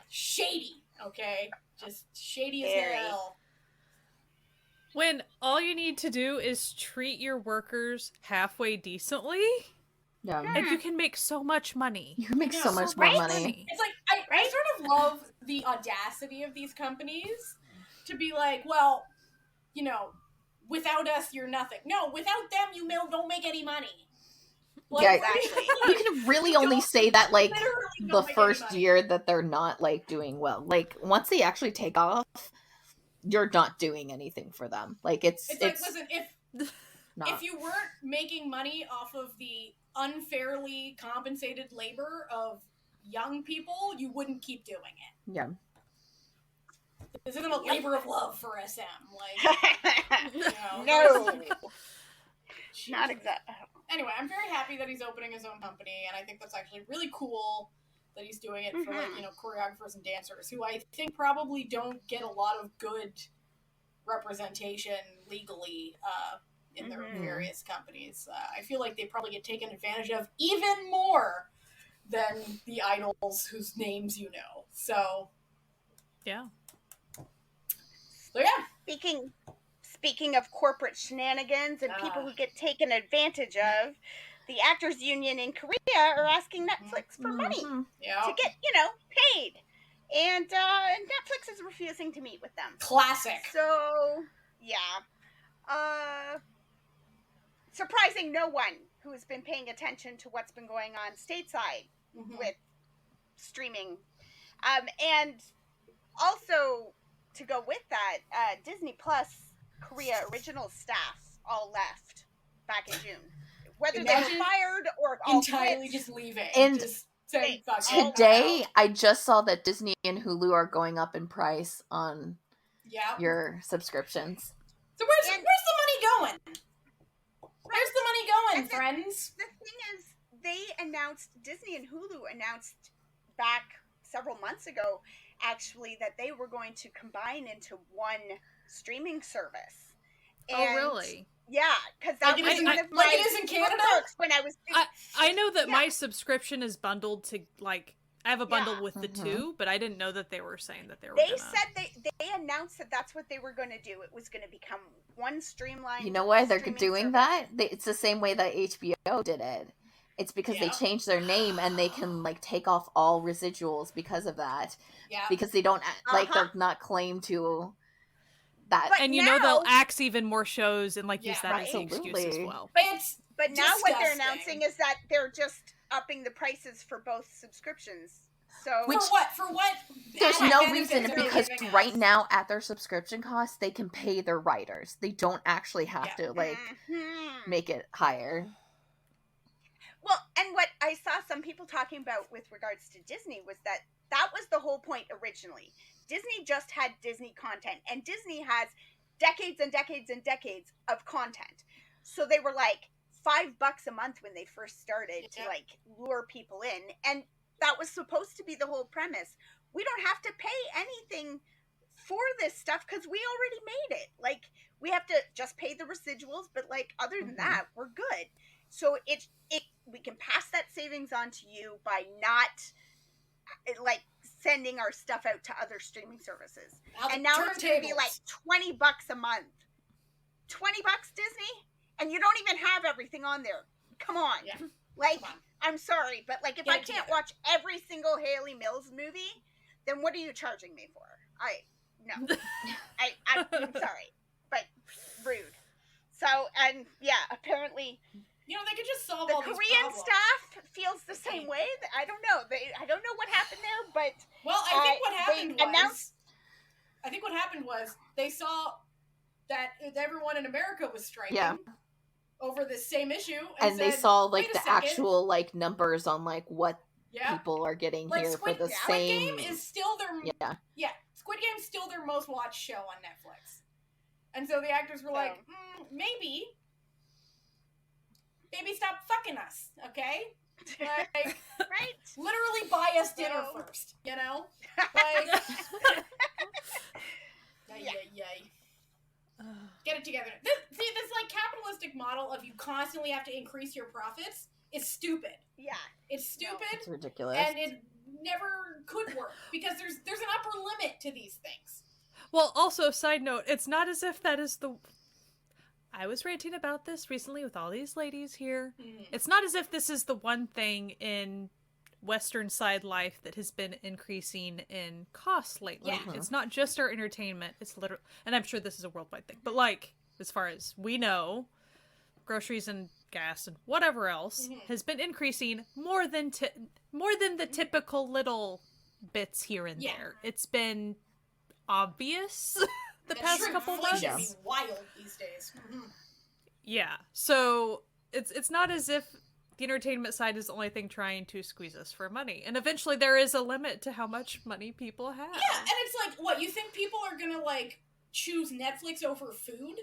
shady, okay? Just shady as hell. When all you need to do is treat your workers halfway decently, and you can make so much money. You can make so much more money. It's like, I sort of love the audacity of these companies to be like, well, without us, you're nothing. No, without them, you don't make any money. Like, yeah, exactly. You can really only say that, like, the first year that they're not, like, doing well. Like, once they actually take off, you're not doing anything for them. Like, it's like, listen, if you weren't making money off of the unfairly compensated labor of young people, you wouldn't keep doing it. Yeah. This isn't a labor of love for SM. Like, no. Not exactly. Anyway, I'm very happy that he's opening his own company, and I think that's actually really cool that he's doing it for, like, choreographers and dancers, who I think probably don't get a lot of good representation legally, in their various companies. I feel like they probably get taken advantage of even more than the idols whose names you know. So, yeah. So, yeah. Speaking of corporate shenanigans and people who get taken advantage of, the Actors Union in Korea are asking Netflix for money to get, paid. And Netflix is refusing to meet with them. Classic. So, yeah. Surprising no one who has been paying attention to what's been going on stateside with streaming. And also, to go with that, Disney Plus Korea original staff all left back in June. Whether they were fired or all entirely just leaving. And just saying, today, I just saw that Disney and Hulu are going up in price on your subscriptions. So where's the money going? Where's the money going, friends? The thing is, Disney and Hulu announced back several months ago, actually, that they were going to combine into one streaming service. And, really? Yeah, because that was one of my it is in Canada. When I was. I know that my subscription is bundled to, like, I have a bundle with the two, but I didn't know that they were saying that they were. They said they announced that that's what they were going to do. It was going to become one streamlined. You know why they're doing that? It's the same way that HBO did it. It's because they changed their name and they can, like, take off all residuals because of that. Yeah. Because they don't they're not claimed to that. But and they'll axe even more shows and, like, use that as an excuse as well. But now what they're announcing is that they're just upping the prices for both subscriptions. So for what? There's no reason, because right now at their subscription cost, they can pay their writers. They don't actually have to make it higher. Well, and what I saw some people talking about with regards to Disney was that was the whole point originally. Disney just had Disney content, and Disney has decades and decades and decades of content. So they were like $5 a month when they first started to, like, lure people in, and that was supposed to be the whole premise. We don't have to pay anything for this stuff because we already made it. Like, we have to just pay the residuals, but like other than that, we're good. So we can pass that savings on to you by not like sending our stuff out to other streaming services. And now it's going to be like $20 a month. $20, Disney? And you don't even have everything on there. Come on. Yeah. Like, I'm sorry, but like if I can't watch every single Hayley Mills movie, then what are you charging me for? I'm sorry, but rude. So, and yeah, apparently, you know, they could just solve the all these Korean problems. staff feels the same way. I don't know. I don't know what happened there, but I think what happened was they saw that everyone in America was striking over this same issue, and they saw like the actual like numbers on like what people are getting like here for the Squid same. Game is still their Squid Game's still their most watched show on Netflix, and so the actors were like, maybe stop fucking us, okay? Like, right? Literally buy us dinner first, you know? Like, yay. Get it together. This like capitalistic model of you constantly have to increase your profits is stupid. Yeah. It's stupid. It's ridiculous. And it never could work because there's an upper limit to these things. Well, also, side note, it's not as if that is the... I was ranting about this recently with all these ladies here. It's not as if this is the one thing in Western side life that has been increasing in costs lately. It's not just our entertainment. It's literally, and I'm sure this is a worldwide thing, but like, as far as we know, groceries and gas and whatever else has been increasing more than the typical little bits here and there. It's been obvious the past couple months. Inflation be wild these days. Yeah, so it's not as if the entertainment side is the only thing trying to squeeze us for money. And eventually there is a limit to how much money people have. Yeah, and it's like, what, you think people are gonna, like, choose Netflix over food?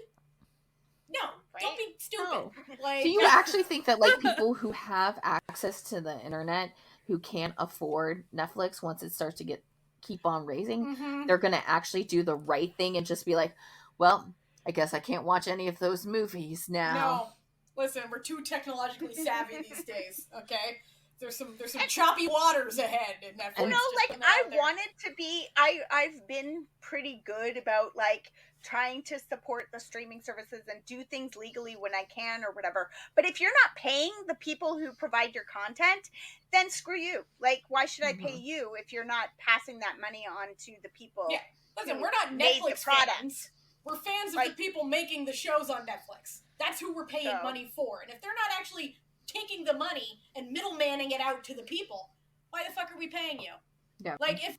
No, don't be stupid. No. Like, do you actually think that, like, people who have access to the internet, who can't afford Netflix once it starts to keep on raising, they're gonna actually do the right thing and just be like, well, I guess I can't watch any of those movies now. No. Listen, we're too technologically savvy these days, okay? There's some choppy waters ahead in Netflix. You know, like, I wanted to be, I've been pretty good about, like, trying to support the streaming services and do things legally when I can or whatever. But if you're not paying the people who provide your content, then screw you. Like, why should I pay you if you're not passing that money on to the people? Yeah, listen, we're not Netflix fans. We're fans of the people making the shows on Netflix. That's who we're paying money for. And if they're not actually taking the money and middlemaning it out to the people, why the fuck are we paying you? Yeah. Like, if...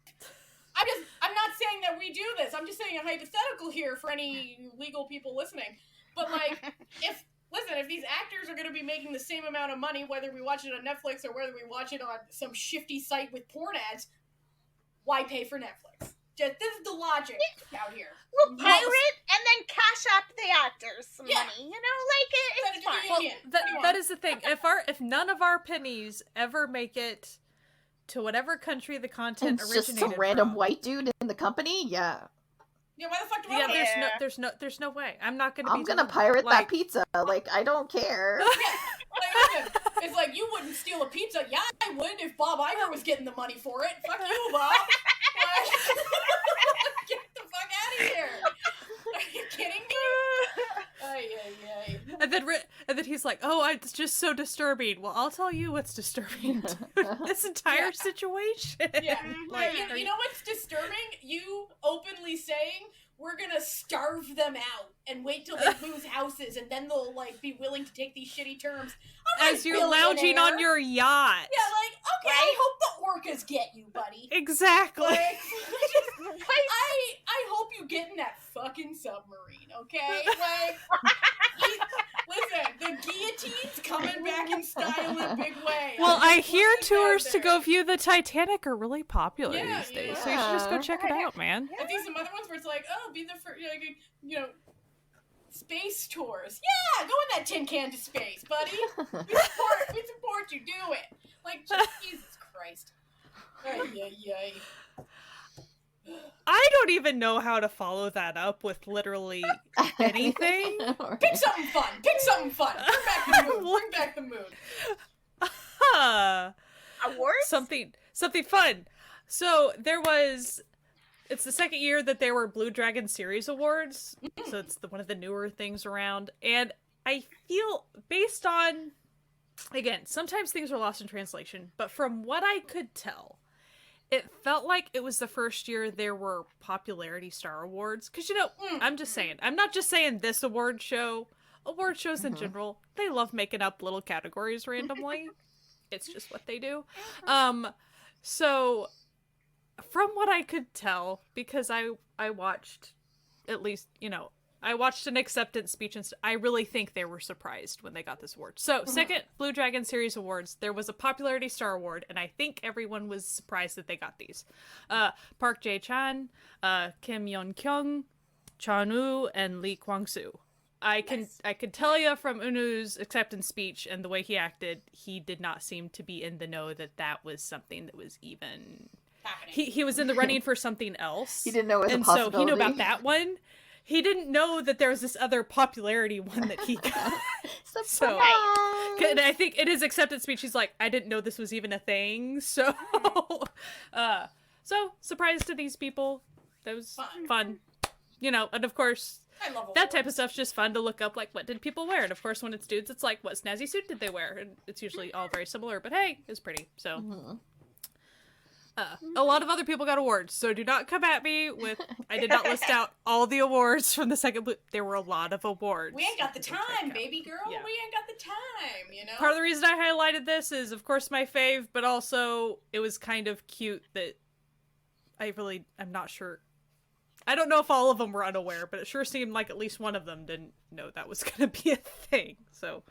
I'm not saying that we do this. I'm just saying a hypothetical here for any legal people listening. But, like, if these actors are going to be making the same amount of money, whether we watch it on Netflix or whether we watch it on some shifty site with porn ads, why pay for Netflix? This is the logic out here. We'll pirate and then cash up the actors some money. You know, like, it's fine. Well, that is the thing. If none of our pennies ever make it to whatever country the content originated from, just some random white dude in the company, Yeah, why the fuck do I care? There's no way. I'm not gonna. I'm gonna pirate that pizza. Like, I don't care. Like, it's like, you wouldn't steal a pizza. Yeah, I would if Bob Iger was getting the money for it. Fuck you, Bob. Get the fuck out of here. Are you kidding me? And then he's like, oh, it's just so disturbing. Well, I'll tell you what's disturbing. This entire situation. Yeah. Like, you know what's disturbing? You openly saying, we're gonna starve them out and wait till they lose houses and then they'll, like, be willing to take these shitty terms. As you're lounging on your yacht. Yeah, like, okay, I hope the orcas get you, buddy. Exactly. Like, I hope you get in that fucking submarine, okay? Like, listen, the guillotine's coming back in style in a big way. Well, I hear tours to go view the Titanic are really popular these days, so you should just go check it out, man. I think some other ones where it's like, oh, be the first, you know, space tours. Yeah, go in that tin can to space, buddy. We support you. Do it. Like, Jesus Christ. I don't even know how to follow that up with literally anything. Pick something fun. Pick something fun. Bring back the mood. Bring back the mood. Awards? Something fun. So it's the second year that there were Blue Dragon Series Awards. So it's one of the newer things around. And I feel, based on, again, sometimes things are lost in translation, but from what I could tell, it felt like it was the first year there were Popularity Star Awards. Because, I'm just saying, I'm not just saying this award show. Award shows in general, they love making up little categories randomly. It's just what they do. So, from what I could tell, because I watched, at least, I watched an acceptance speech, and I really think they were surprised when they got this award. So, second Blue Dragon Series Awards, there was a Popularity Star Award, and I think everyone was surprised that they got these. Park Jae-chan, Kim Yeon-kyung, Chan-woo, and Lee Kwang-soo. I could tell you from Unu's acceptance speech and the way he acted, he did not seem to be in the know that was something that was even happening. He was in the running for something else. He didn't know it was a possibility. So he knew about that one. He didn't know that there was this other popularity one that he got. So, and I think in his acceptance speech, he's like, I didn't know this was even a thing. So, surprise to these people. That was fun. And of course, that type of stuff's just fun to look up, like, what did people wear? And of course, when it's dudes, it's like, what snazzy suit did they wear? And it's usually all very similar, but hey, it's pretty. So, a lot of other people got awards, so do not come at me with, I did not list out all the awards from the second Blue. There were a lot of awards. We ain't got the time, baby girl. Yeah. We ain't got the time, Part of the reason I highlighted this is, of course, my fave, but also it was kind of cute that I'm not sure. I don't know if all of them were unaware, but it sure seemed like at least one of them didn't know that was going to be a thing, so.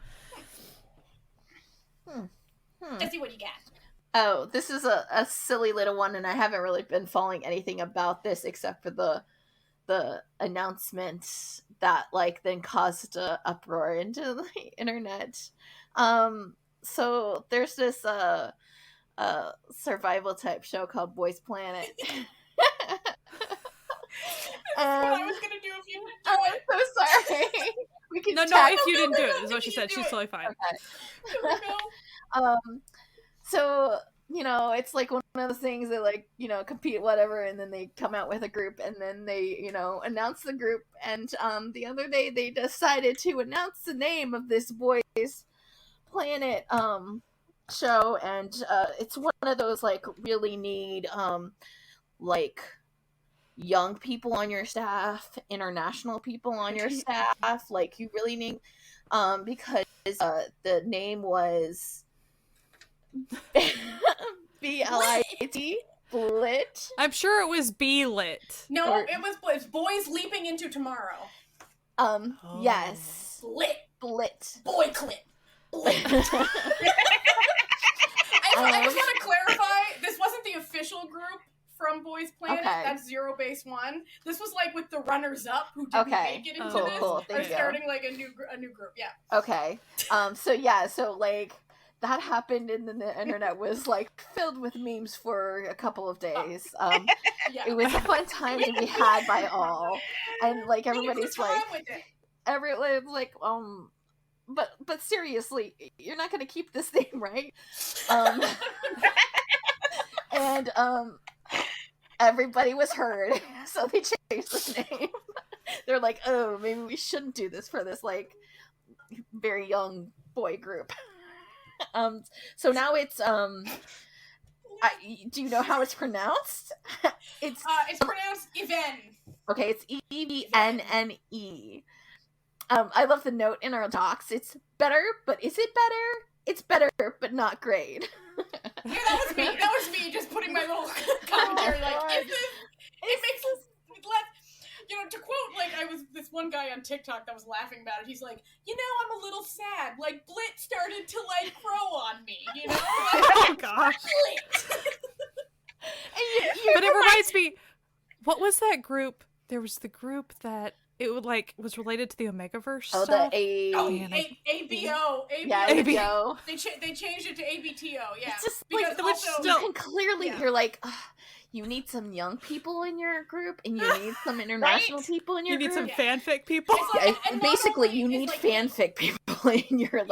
Jessie, what do you got? Oh, this is a silly little one, and I haven't really been following anything about this except for the announcement that, then caused an uproar into the internet. So there's this survival type show called Boys Planet. That's what I was gonna do if you didn't do it. I'm so sorry. We can no, if you didn't do it, is what she said. She's totally fine. Okay. So, it's like one of those things that compete, whatever, and then they come out with a group, and then they, announce the group, and the other day they decided to announce the name of this Boys Planet show, and it's one of those, really need, young people on your staff, international people on your staff, you really need, because the name was B-L-I-T, Blit. I'm sure it was B-Lit. No, it was Boys Leaping Into Tomorrow. Yes. Blit. Blit. Boy clip. Blit. I just want to clarify, this wasn't the official group from Boys Planet. Okay. That's Zero Base One. This was with the runners up who didn't make it into this. Cool. They're starting a new group. Yeah. Okay. So that happened, and then the internet was filled with memes for a couple of days. It was a fun time to be had by all, and everybody's everyone's but seriously, you're not gonna keep this name, right? And everybody was heard, so they changed the name. They're like, oh, maybe we shouldn't do this for this very young boy group. So now it's do you know how it's pronounced? It's pronounced Evnne. Okay, it's Evnne. I love the note in our docs. It's better, but is it better? It's better, but not great. Yeah, that was me. That was me just putting my little commentary. It makes us to quote, I was this one guy on TikTok that was laughing about it. He's like, I'm a little sad. Blit started to crow on me. Oh gosh. Blit. But it reminds me, what was that group? There was the group that it would was related to the Omegaverse. Oh, stuff. ABO. Yeah, ABTO. They changed it to ABTO. Yeah, it's just because you can clearly you're you need some young people in your group, and you need some international people in your group. You need some fanfic people. Basically, you need fanfic people in your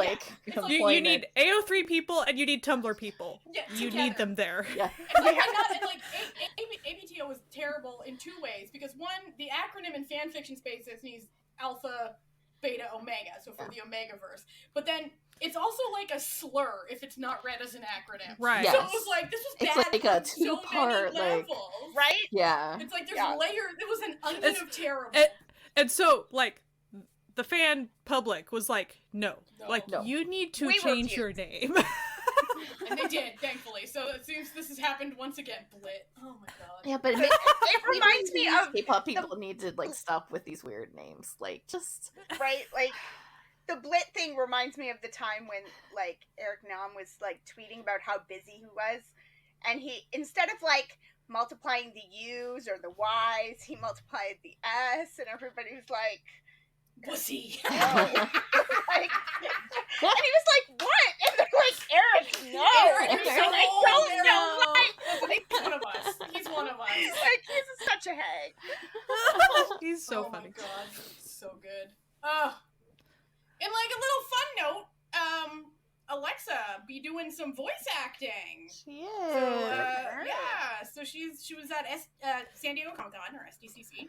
you need AO3 people and you need Tumblr people. Yeah, you need them there. Yeah. ABTO was terrible in two ways, because one, the acronym in fanfiction spaces needs alpha, beta, omega, so for the Omegaverse. But then it's also like a slur if it's not read as an acronym. Right. Yes. So it was like, this was bad. It's like a two-part, levels. Right? Yeah. It's like there's layers. It was an onion of terrible. And so, like, the fan public was like, no. You need to change your name. And they did, thankfully. So it seems this has happened once again. Blit. Oh my god. Yeah, but it reminds me of K-pop people need to stop with these weird names. Just right, the Blit thing reminds me of the time when Eric Nam was tweeting about how busy he was, and he, instead of multiplying the U's or the Y's, he multiplied the S, and everybody was like, pussy. Oh. And he was like, what? And they're like, Eric, no. Eric, you're so old. Don't know. He's one of us. He's one of us. He's such a hag. He's so funny. Oh my god, so good. And a little fun note, Alexa be doing some voice acting. She is. So she was at San Diego Comic-Con, or SDCC,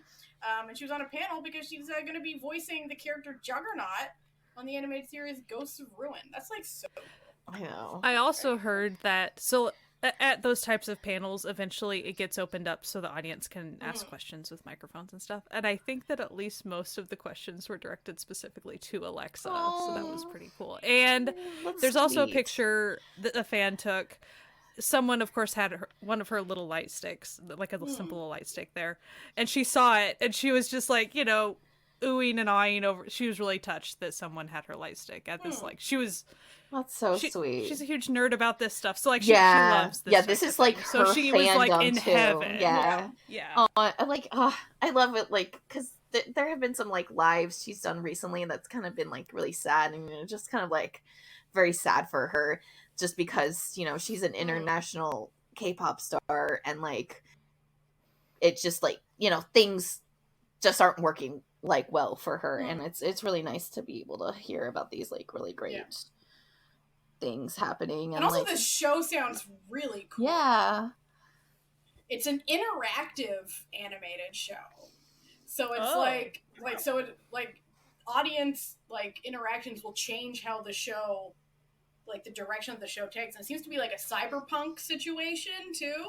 and she was on a panel because she's going to be voicing the character Juggernaut on the animated series Ghosts of Ruin. That's so. I know. I also heard that at those types of panels, eventually it gets opened up so the audience can ask questions with microphones and stuff. And I think that at least most of the questions were directed specifically to Alexa, so that was pretty cool. And there's also a picture that a fan took. Someone, of course, had one of her little light sticks, like a simple light stick there. And she saw it, and she was just oohing and eyeing over. She was really touched that someone had her light stick at this. She was. That's so sweet. She's a huge nerd about this stuff, so she loves this. Yeah, this is her so she was in too. heaven. Yeah. I love it, because there have been some lives she's done recently that's kind of been really sad, and just kind of very sad for her, just because she's an international K-pop star, and it's just things just aren't working well for her, and it's really nice to be able to hear about these really great things happening. And also this show sounds really cool. Yeah. It's an interactive animated show. So it's audience interactions will change how the show, the direction of the show takes. And it seems to be a cyberpunk situation too.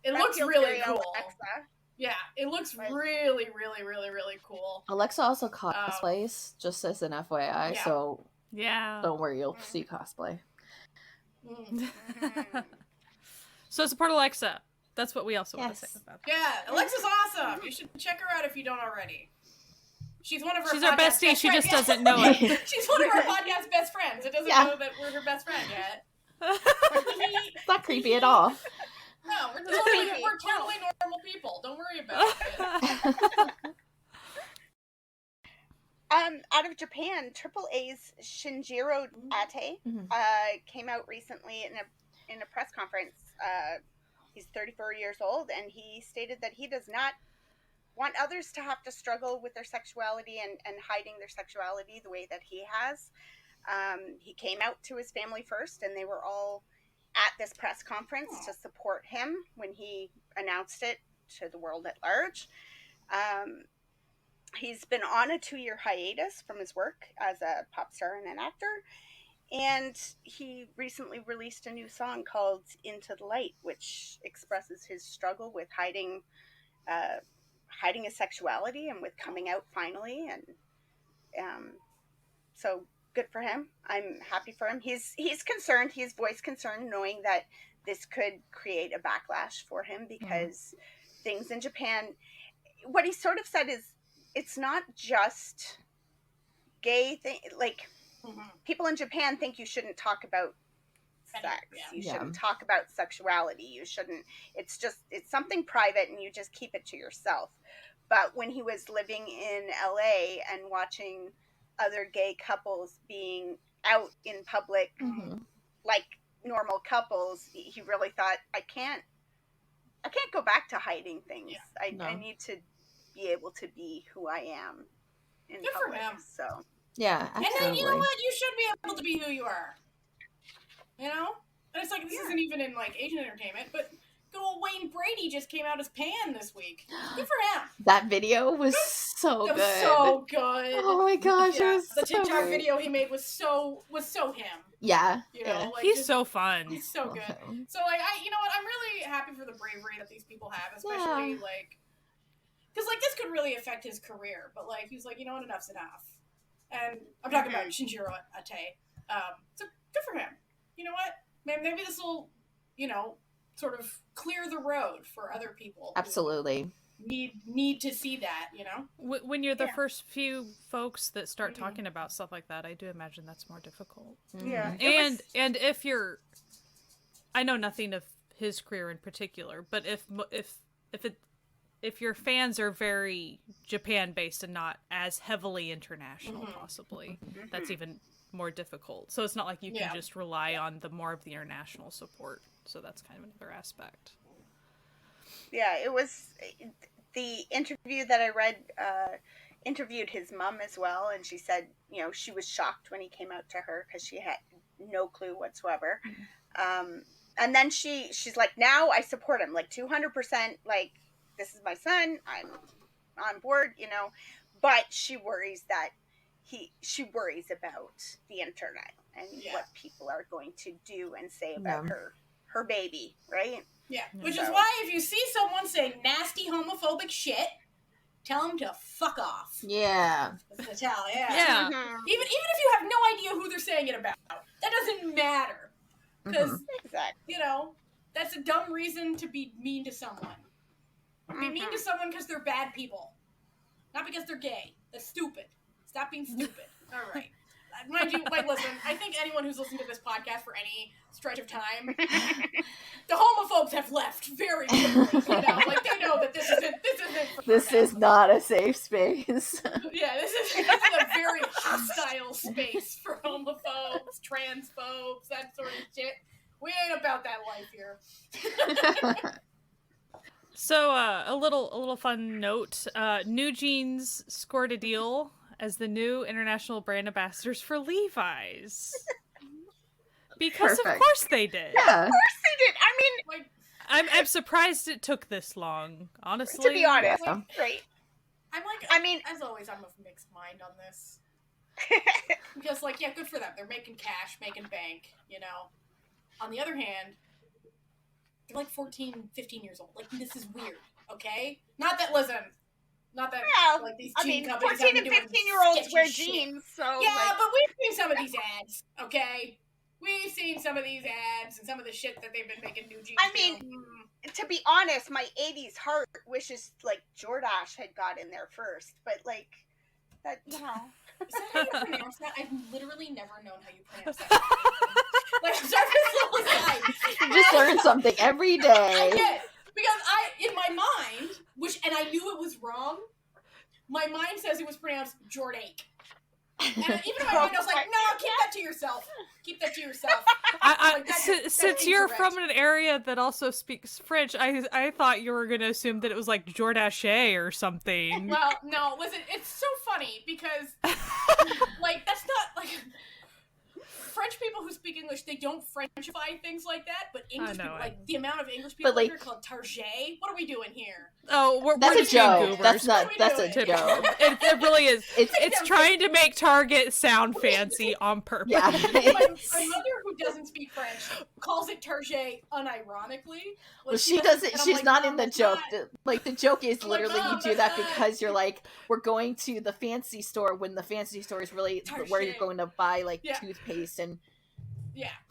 It looks really cool. Alexa. Yeah, it looks really, really, really, really cool. Alexa also cosplays, just as an FYI, so don't worry, you'll see cosplay. So support Alexa. That's what we also want to say about her. Yeah, Alexa's awesome. You should check her out if you don't already. She's one of our She's our bestie, she just doesn't know it. She's one of our podcast best friends. It doesn't know that we're her best friend yet. It's not creepy at all. No, we're totally normal people. Don't worry about it. Out of Japan, AAA's Shinjiro Ate came out recently in a press conference. He's 34 years old, and he stated that he does not want others to have to struggle with their sexuality and hiding their sexuality the way that he has. He came out to his family first, and they were all at this press conference to support him when he announced it to the world at large. He's been on a 2-year hiatus from his work as a pop star and an actor, and he recently released a new song called Into the Light, which expresses his struggle with hiding his sexuality and with coming out finally. And so good for him. I'm happy for him. He's concerned. He's voiced concern, knowing that this could create a backlash for him because things in Japan. What he sort of said is, it's not just gay thing. People in Japan think you shouldn't talk about sex. You shouldn't talk about sexuality. You shouldn't. It's something private, and you just keep it to yourself. But when he was living in LA and watching other gay couples being out in public like normal couples, he really thought, I can't can't go back to hiding things. Yeah. I need to be able to be who I am in Good public. for him. So Yeah, absolutely. And then, you know what? You should be able to be who you are. You know? And it's like, this isn't even in, like, Asian entertainment, but good old Wayne Brady just came out as Pan this week. Good for him. That video was so good. It was so good. Oh my gosh, it was the so TikTok good. video he made was so him. Yeah. You know, like, he's so fun. He's so good. So, like, you know what? I'm really happy for the bravery that these people have, especially, like, because, like, this could really affect his career, but, like, he was like, you know what, enough's enough. And I'm talking about Shinjiro Ate. So, good for him. You know what? Maybe this will, you know, sort of clear the road for other people. Absolutely. Need to see that, you know? When you're the first few folks that start talking about stuff like that, I do imagine that's more difficult. Yeah. And if you're, I know nothing of his career in particular, but if your fans are very Japan based and not as heavily international, possibly that's even more difficult. So it's not like you can just rely on the more of the international support. So that's kind of another aspect. Yeah, it was the interview that I read. Interviewed his mom as well, and she said, you know, she was shocked when he came out to her because she had no clue whatsoever. And then she's like, now I support him like 200%. Like, this is my son. I'm on board, you know. But she worries that she worries about the internet and what people are going to do and say about her baby, right? Yeah, which is why if you see someone say nasty homophobic shit, tell them to fuck off. Yeah. That's Natalia. Yeah. Even if you have no idea who they're saying it about, that doesn't matter. Because, you know, that's a dumb reason to be mean to someone. Be mean to someone because they're bad people. Not because they're gay. That's stupid. Stop being stupid. All right. Mind you, like, listen, I think anyone who's listened to this podcast for any stretch of time, the homophobes have left very quickly, you know? Like, they know that this is not a safe space. Yeah, this is a very hostile space for homophobes, transphobes, that sort of shit. We ain't about that life here. So, a little fun note. New Jeans scored a deal as the new international brand ambassadors for Levi's. Because of course they did. Yeah. Of course they did. I mean, like, I'm surprised it took this long, honestly. To be honest, right? I'm like, I mean, as always, I'm of mixed mind on this. Because, like, yeah, good for them. They're making cash, making bank, you know. On the other hand, they're like 14, 15 years old. Like, this is weird, okay? Not that like these jean companies 14 and 15-year-olds wear jeans, so yeah, like... but we've seen some of these ads, okay? We've seen some of these ads and some of the shit that they've been making new jeans. I mean, to be honest, my 80s heart wishes like Jordache had got in there first, but like that, you know. Is that how you pronounce that? I've literally never known how you pronounce that. Like, sorry for this little aside. You just learn something every day. I did. Because in my mind, and I knew it was wrong, my mind says it was pronounced Jordake. And even in my mind, I was like, no, keep that to yourself. Keep that to yourself. Since you're from an area that also speaks French, I thought you were going to assume that it was like Jordache or something. Well, no, listen, it's so funny because, like, that's not, like... French people who speak English, they don't Frenchify things like that, but English people, like, the amount of English people like, here called Target, what are we doing here? Oh, that's a joke. Goobers. That's a joke. It really is. It's trying to make Target sound fancy on purpose. Yeah. my mother, who doesn't speak French, calls it Target unironically. Like, well, she doesn't. She's like, not in the joke. Like, the joke is I'm literally like, you do that because you're like, we're going to the fancy store when the fancy store is really Target. where you're going to buy like toothpaste and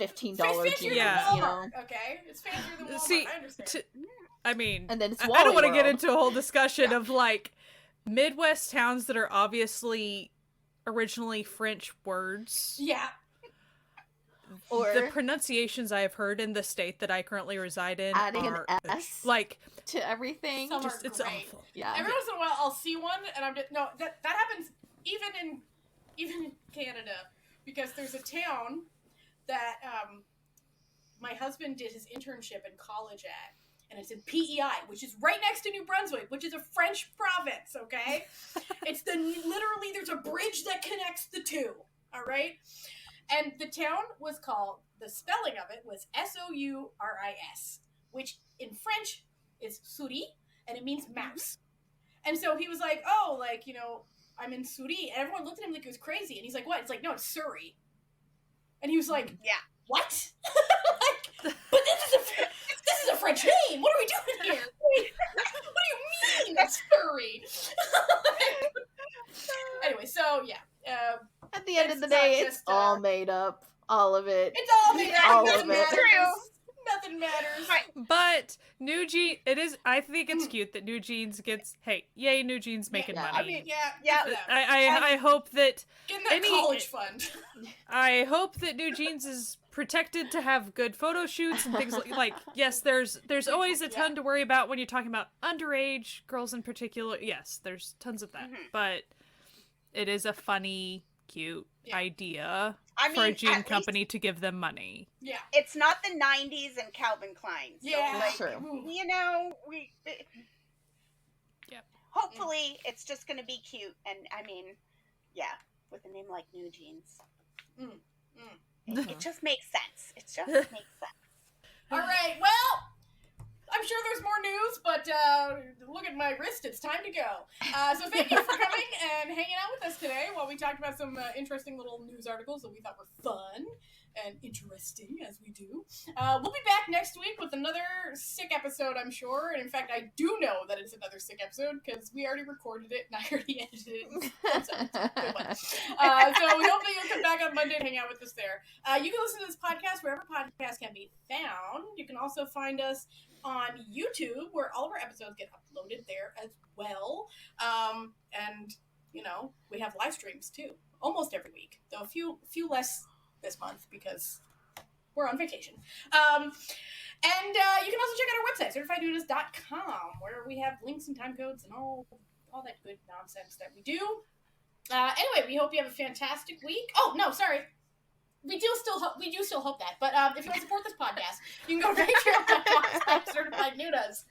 $15 jeans. Yeah, you know. Okay, it's fancier than Walmart. See, I understand. I mean, and then it's I don't want to get into a whole discussion of like Midwest towns that are obviously originally French words. Yeah. Or the pronunciations I have heard in the state that I currently reside in adding are an S like to everything. It's great. Awful. Yeah. Every once in a while, I'll see one, and I'm just that happens even in Canada, because there's a town that my husband did his internship in college at, and it's in PEI, which is right next to New Brunswick, which is a French province, okay? It's literally, there's a bridge that connects the two, all right? And the town was called, the spelling of it was Souris, which in French is souris, and it means mouse. And so he was like, oh, like, you know, I'm in Souris. And everyone looked at him like he was crazy. And he's like, what? It's like, no, it's Surrey. And he was like, yeah. What? Like, but this is a French name. What are we doing here? What do you mean that's Surrey? Anyway, so yeah. At the end of the day, it's all made up. All of it. It's all made up. All Nothing of it. matters. True. Nothing matters. Right. But New Jeans, I think it's cute that New Jeans gets, hey, yay, New Jeans making money. I mean, yeah. I hope that getting that college fund. I hope that New Jeans is protected to have good photo shoots and things like yes, there's always a ton to worry about when you're talking about underage girls in particular. Yes, there's tons of that. But it is a funny, cute idea for a jean company to give them money. Yeah. It's not the 90s and Calvin Klein. So that's true. You know, hopefully it's just going to be cute. And I mean, with a name like New Jeans. It just makes sense. It just makes sense. All right, well, I'm sure there's more news, but look at my wrist. It's time to go. So thank you for coming and hanging out with us today while we talked about some interesting little news articles that we thought were fun and interesting, as we do. We'll be back next week with another sick episode, I'm sure. And in fact, I do know that it's another sick episode because we already recorded it and I already edited it. So good one. So we hope that you'll come back on Monday and hang out with us there. You can listen to this podcast wherever podcasts can be found. You can also find us on YouTube, where all of our episodes get uploaded there as well. And, you know, we have live streams too, almost every week, though a few less this month because we're on vacation. And you can also check out our website, certifiednoonas.com, where we have links and time codes and all that good nonsense that we do. Anyway, we hope you have a fantastic week. Oh, no, sorry. We do still hope that. But if you want to support this podcast, you can go to Patreon.com/Certified Noonas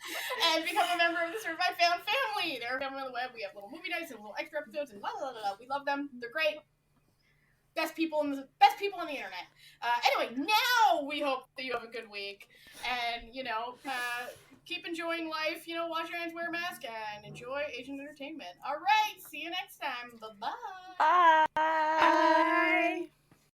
and become a member of the Certified Fan family. They're a family on the web. We have little movie nights and little extra episodes and blah, blah, blah, blah. We love them. They're great. Best people on the internet. Anyway, now we hope that you have a good week. And, you know, keep enjoying life. You know, wash your hands, wear a mask, and enjoy Asian entertainment. All right. See you next time. Bye-bye. Bye. Bye.